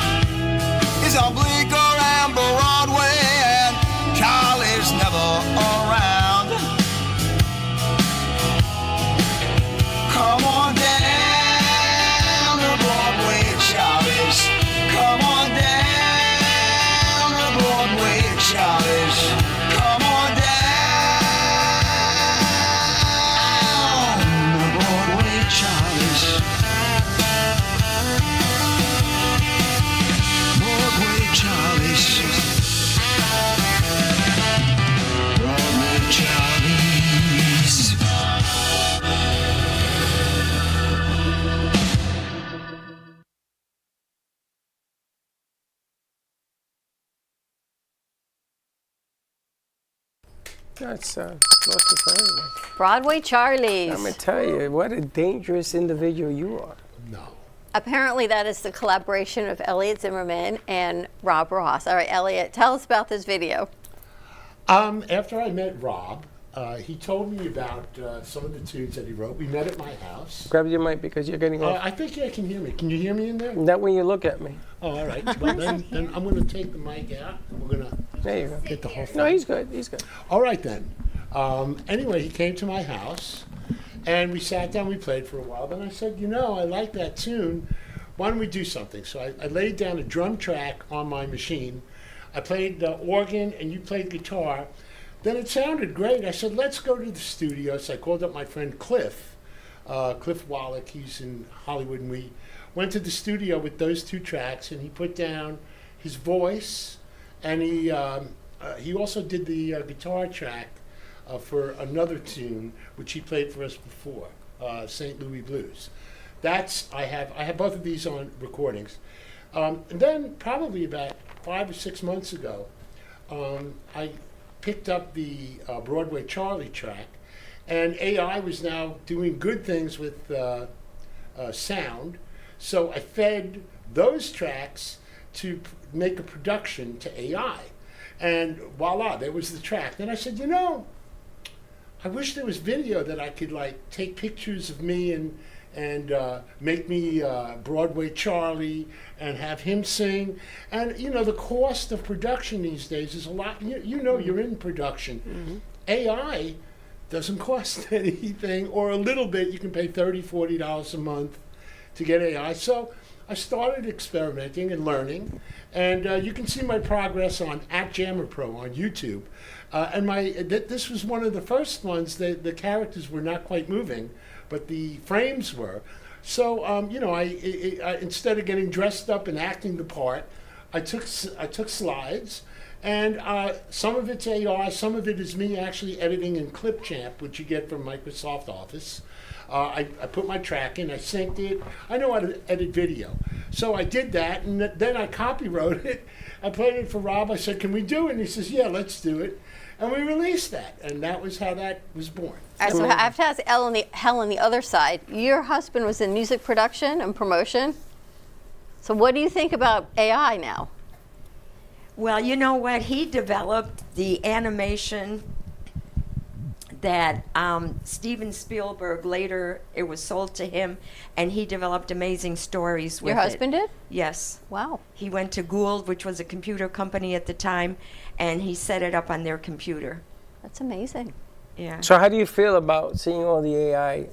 It's on Bleecker and Broadway, and Charlie's never around. Come on down to Broadway at Charlie's. Come on down to Broadway at Charlie's. Come on down to Broadway at Charlie's. Broadway at Charlie's. That's mostly for everyone. Broadway Charlies. I'm going to tell you, what a dangerous individual you are. No. Apparently, that is the collaboration of Elliot Zimmerman and Rob Ross. All right, Elliot, tell us about this video. After I met Rob, he told me about some of the tunes that he wrote. We met at my house. Grab your mic because you're getting off. I think you can hear me. Can you hear me in there? Not when you look at me. Oh, all right. Well, then I'm going to take the mic out. And we're going to There you go. get the whole thing. No, he's good. He's good. All right, then. Anyway, he came to my house, and we sat down. We played for a while. Then I said, I like that tune. Why don't we do something? So I laid down a drum track on my machine. I played the organ, and you played guitar. Then it sounded great. I said, let's go to the studio. So I called up my friend Cliff Wallach. He's in Hollywood. And we went to the studio with those two tracks, and he put down his voice, and he also did the guitar track for another tune, which he played for us before, St. Louis Blues. I have both of these on recordings. And then probably about 5 or 6 months ago, I picked up the Broadway Charlie track, and AI was now doing good things with sound. So I fed those tracks to make a production to AI. And voila, there was the track. Then I said, I wish there was video that I could take pictures of me and make me Broadway Charlie and have him sing. And the cost of production these days is a lot. You're in production. Mm-hmm. AI doesn't cost anything, or a little bit. You can pay $30, $40 a month to get AI. So I started experimenting and learning, and you can see my progress on @JammerPro on YouTube. And this was one of the first ones that the characters were not quite moving, but the frames were. So I instead of getting dressed up and acting the part, I took slides, and some of it's AI, some of it is me actually editing in Clipchamp, which you get from Microsoft Office. I put my track in, I synced it. I know how to edit video. So I did that, and then I copywrote it. I played it for Rob. I said, can we do it? And he says, yeah, let's do it. And we released that, and that was how that was born. All right, so I have to ask Helen the other side. Your husband was in music production and promotion. So what do you think about AI now? Well, you know what? He developed the animation that Steven Spielberg, later it was sold to him, and he developed amazing stories with it. Your husband did? Yes. Wow. He went to Gould, which was a computer company at the time, and he set it up on their computer. That's amazing. Yeah. So how do you feel about seeing all the AI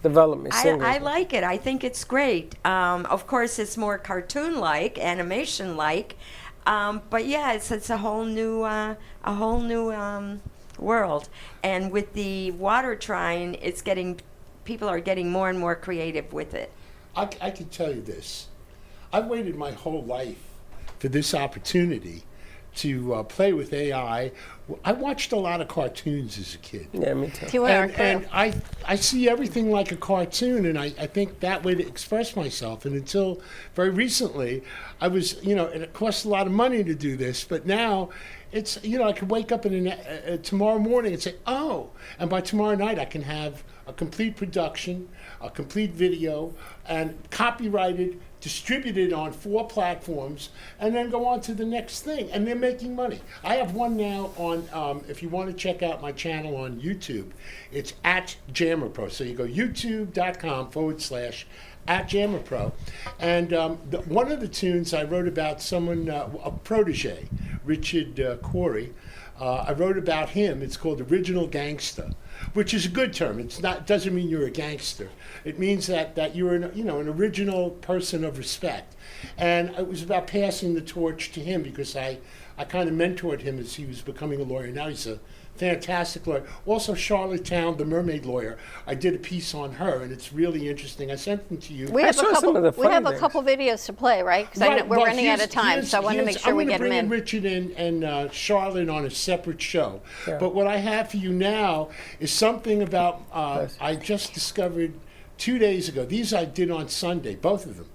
development? I like it. I think it's great. Of course, it's more cartoon-like, animation-like, but yeah, it's a whole new world. And with the water trine, people are getting more and more creative with it. I can tell you this. I've waited my whole life for this opportunity to play with AI. I watched a lot of cartoons as a kid. Yeah, me too. And I see everything like a cartoon, and I think that way to express myself. And until very recently, I was, and it costs a lot of money to do this, but now it's, I could wake up tomorrow morning and say, oh, and by tomorrow night I can have a complete production, a complete video, and copyrighted, distributed on 4 platforms, and then go on to the next thing. And they're making money. I have one now on, if you want to check out my channel on YouTube, it's @JammerPro. So you go youtube.com/@JammerPro. And one of the tunes I wrote about someone, a protege, Richard Corey. I wrote about him. It's called Original Gangsta, which is a good term. It doesn't mean you're a gangster. It means that you're an original person of respect. And it was about passing the torch to him, because I kind of mentored him as he was becoming a lawyer. Now he's a fantastic lawyer. Also, Charlotte Town, the mermaid lawyer, I did a piece on her, and it's really interesting. I sent them to you. We have a couple videos to play, right? Because we're running out of time, so I want to make sure we get them in. I'm going to bring Richard and Charlotte on a separate show. Yeah. But what I have for you now is something about, I just discovered 2 days ago. These I did on Sunday, both of them.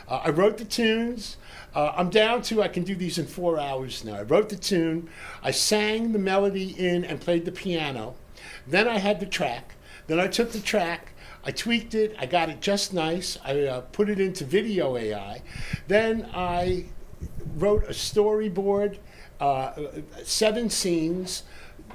I wrote the tunes. I'm down to, I can do these in 4 hours now. I wrote the tune, I sang the melody in and played the piano. Then I had the track. Then I took the track, I tweaked it, I got it just nice. I put it into video AI. Then I wrote a storyboard, 7 scenes,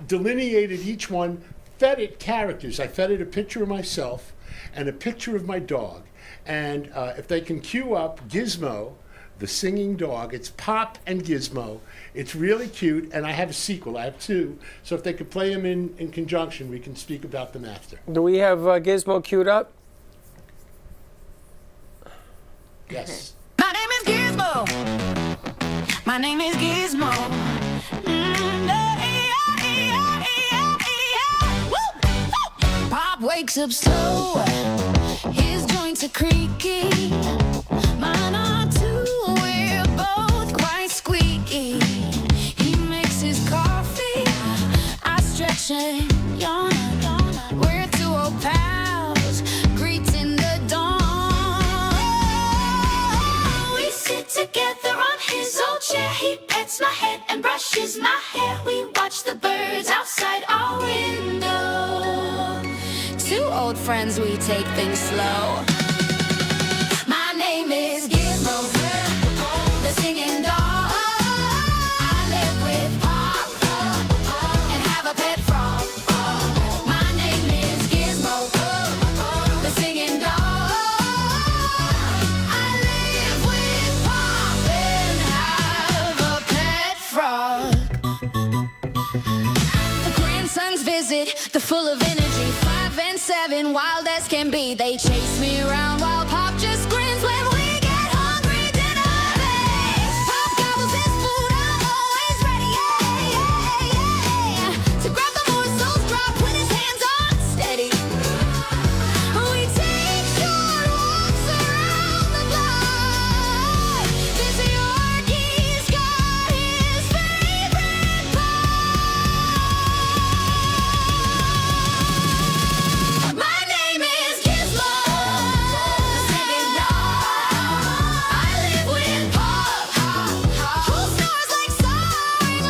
delineated each one, fed it characters. I fed it a picture of myself and a picture of my dog. And if they can cue up Gizmo, the singing dog, it's Pop and Gizmo. It's really cute, and I have a sequel. I have 2. So if they could play them in conjunction, we can speak about them after. Do we have Gizmo queued up? Yes. My name is Gizmo. My name is Gizmo. Pop wakes up slow. His joints are creaky. Mine are too. We're both quite squeaky. He makes his coffee. I stretch and yawn. We're 2 old pals greeting the dawn. We sit together on his old chair. He pets my head and brushes my hair. We watch the birds outside our window. 2 old friends, we take things slow. My name is Gizmo, the singing dog. I live with Pop and have a pet frog. My name is Gizmo, the singing dog. I live with Pop and have a pet frog. The grandsons visit, they're full of energy. 5 and 7, wild as can be. They chase me around while Pop just grins when we get hungry. Dinner days. Pop gobbles his food, I'm always ready, yeah, yeah, yeah. To grab the morsels, drop when his hands on steady. We take short walks around the block. This Yorkie's got his favorite My name is Gizmo, the singing dog. I live with Pop, who snores like soaring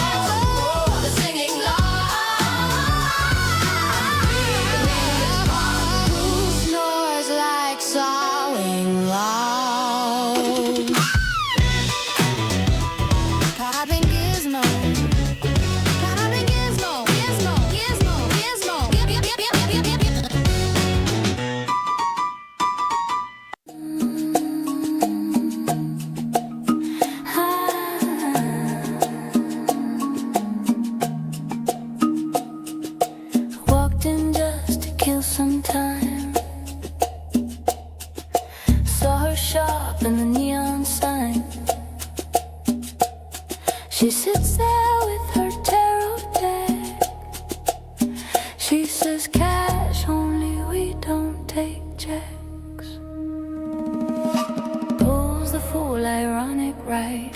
lights. The singing Pop, who snores like soaring loud. Pop and Gizmo. Pop and Gizmo, Gizmo, Gizmo, Gizmo. Walked in just to kill some time. Saw her shop in the neon sign. She sits there with her tarot deck. She says cash only, we don't take checks. Pulls the fool ironic right.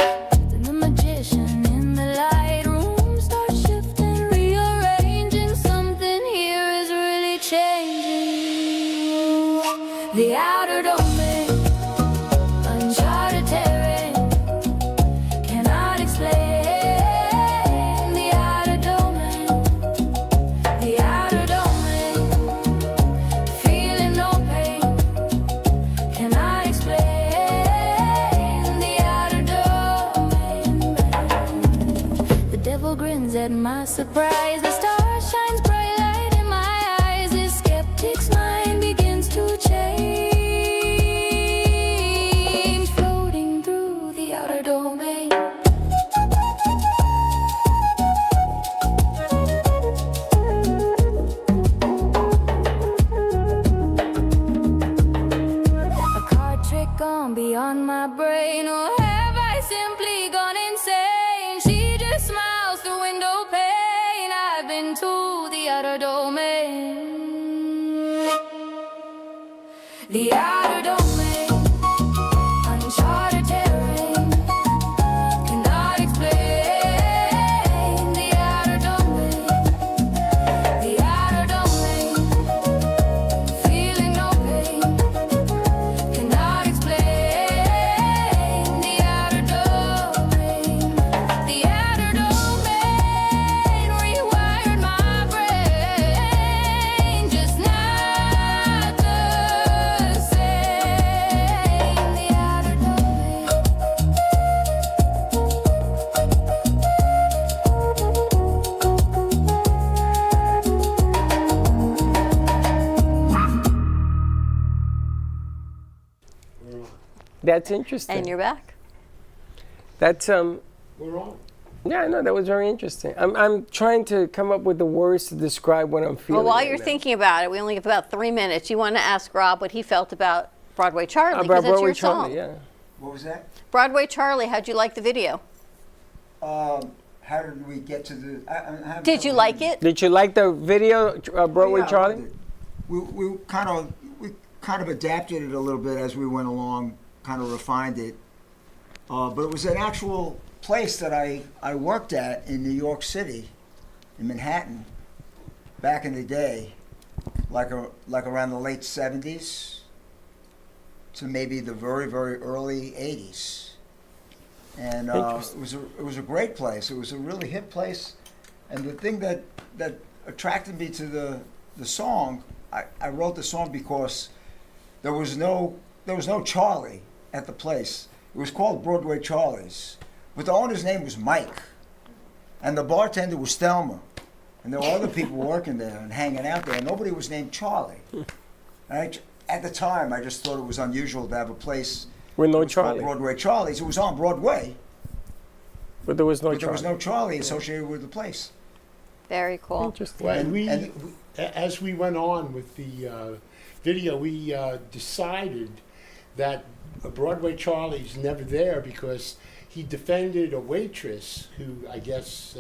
Then the magician in the light room starts shifting, rearranging. Something here is really changing. The outer domain, uncharted terrain, cannot explain. The outer domain, the outer domain, feeling no pain, cannot explain. The outer domain. The devil grins at my surprise. The star shines bright light in my eyes. This skeptic's mind begins to change, floating through the outer domain. A card trick gone beyond my brain, or have I simply gone insane? She just smiles through window pane. I've been to the outer domain. The outer domain, uncharted terrain, cannot explain. The outer domain, the outer domain, feeling no pain, That's interesting. And you're back. That's We're on. Yeah, I know, that was very interesting. I'm trying to come up with the words to describe what I'm feeling. Well, while right you're now. thinking about it, we only have about 3 minutes. You want to ask Rob what he felt about Broadway Charlie, About because that's Broadway your song. Charlie, yeah. What was that? Broadway Charlie, how'd you like the video? How did we get to the? Did you like it? Did you like the video, Broadway Yeah, I Charlie? loved it. We kind of adapted it a little bit as we went along, kind of refined it. But it was an actual place that I worked at in New York City, in Manhattan, back in the day, like around the late 70s to maybe the very, very early 80s. And it was a great place. It was a really hip place. And the thing that attracted me to the song, I wrote the song because there was no Charlie at the place. It was called Broadway Charlie's, but the owner's name was Mike, and the bartender was Thelma, and there were other people working there and hanging out there, and nobody was named Charlie. And at the time, I just thought it was unusual to have a place with no called Charlie. Broadway Charlie's. It was on Broadway, but there was no but Charlie. there was no Charlie associated with the place. Very cool. Interesting. Well, and as we went on with the video, we decided that Broadway Charlie's never there because he defended a waitress who, I guess,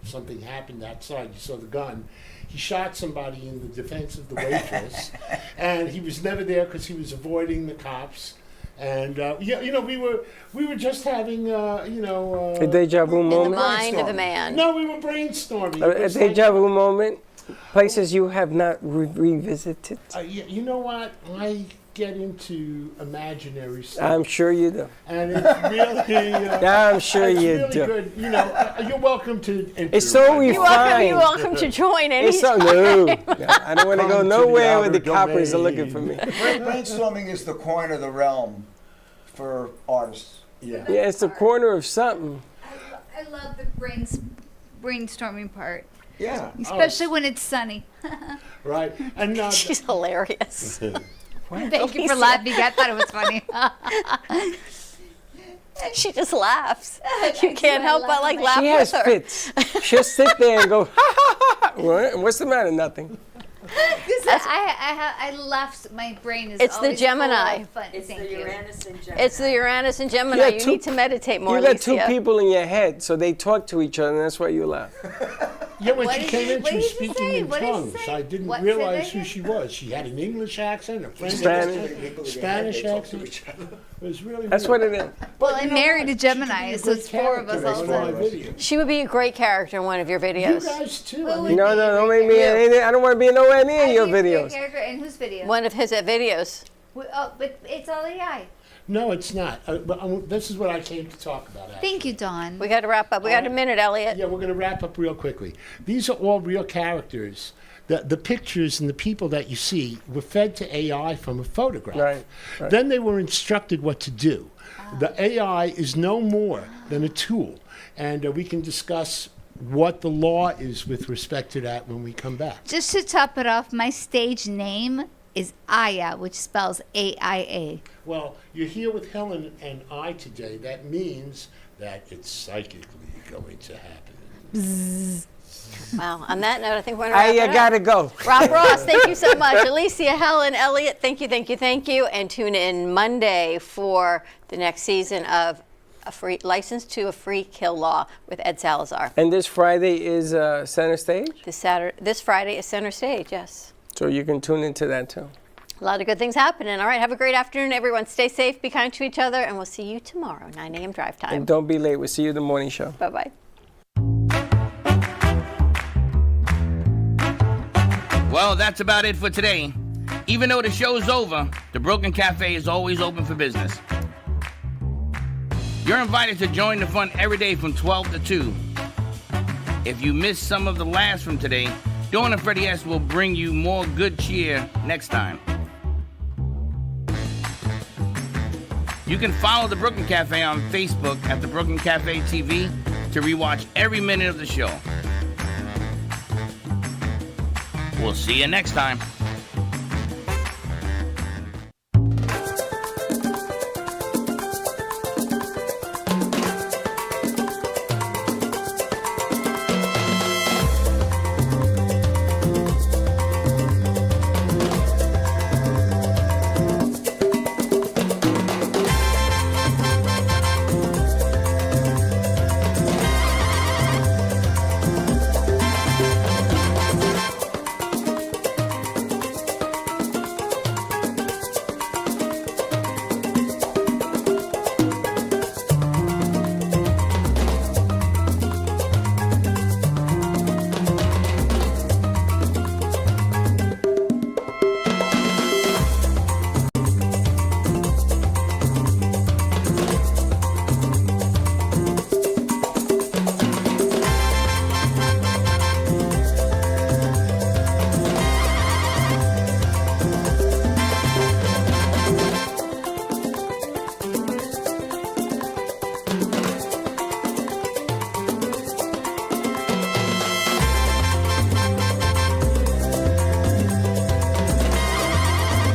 something happened outside. You saw the gun. He shot somebody in the defense of the waitress, and he was never there because he was avoiding the cops. And we were just having a deja vu In moment. the mind of a man. No, we were brainstorming. A deja vu moment. Places you have not revisited. You know what? I get into imaginary stuff. I'm sure you do. And it's really, I'm sure it's you really do. good. You're welcome to enter. It's so refined. You're welcome to join It's so anytime. no. I don't want to go Come to nowhere the where the outer coppers are domain. looking for me. Brainstorming is the coin of the realm for artists. Yeah. Yeah, it's the corner of something. I love the brainstorming part. Yeah. Especially when it's sunny. Right. And She's hilarious. Thank you for laughing. I thought it was funny. She just laughs. You can't help but laugh She with has her. fits. She'll sit there and go, ha ha ha. What? What's the matter? Nothing. I laugh. My brain is. It's the always full Gemini. of fun. It's Thank the you. Uranus and Gemini. It's the Uranus and Gemini. got You two- need to meditate more, You got two Alicia. people in your head, so they talk to each other, and that's why you laugh. Yeah, when What she did came you- in, what she was did you speaking say? in What did you tongues. say? I didn't What- say realize that who again? she was. She had an English accent, a French Spanish. accent, Spanish accent. It was really That's weird. what it is. Well, you I'm know married what? to She could be Gemini, a so great it's four of us character all in one of the my time. videos. She would be a great character in one of your You videos. guys too. Who I would mean, No, don't make me. I don't want to be nowhere near your videos. Character in whose video? One of his videos. Oh, but it's all AI. no, it's not. But this is what I came to talk about. Actually. Thank you, Dawn. We got to wrap up. We got a minute, Elliot. Yeah, we're going to wrap up real quickly. These are all real characters. The pictures and the people that you see were fed to AI from a photograph. Right. Then they were instructed what to do. The AI is no more than a tool. And we can discuss what the law is with respect to that when we come back. Just to top it off, my stage name is Aya, which spells A-I-A. Well, you're here with Helen and I today. That means that it's psychically going to happen. Wow. On that note, I think we're going to wrap it I up. gotta go. Rob Ross, thank you so much. Alicia, Helen, Elliot, thank you. And tune in Monday for the next season of a free license to a free kill law with Ed Salazar. And this Friday is center stage, This Friday is center stage, yes. so you can tune into that too. A lot of good things happening. All right, have a great afternoon, everyone. Stay safe, be kind to each other, and we'll see you tomorrow, 9 a.m. drive time. And don't be late. We'll see you in the morning show. Bye-bye. Well, that's about it for today. Even though the show's over, the Broken Cafe is always open for business. You're invited to join the fun every day from 12 to 2. If you missed some of the laughs from today, Dawn and Freddy S will bring you more good cheer next time. You can follow the Brooklyn Cafe on Facebook at the Brooklyn Cafe TV to rewatch every minute of the show. We'll see you next time.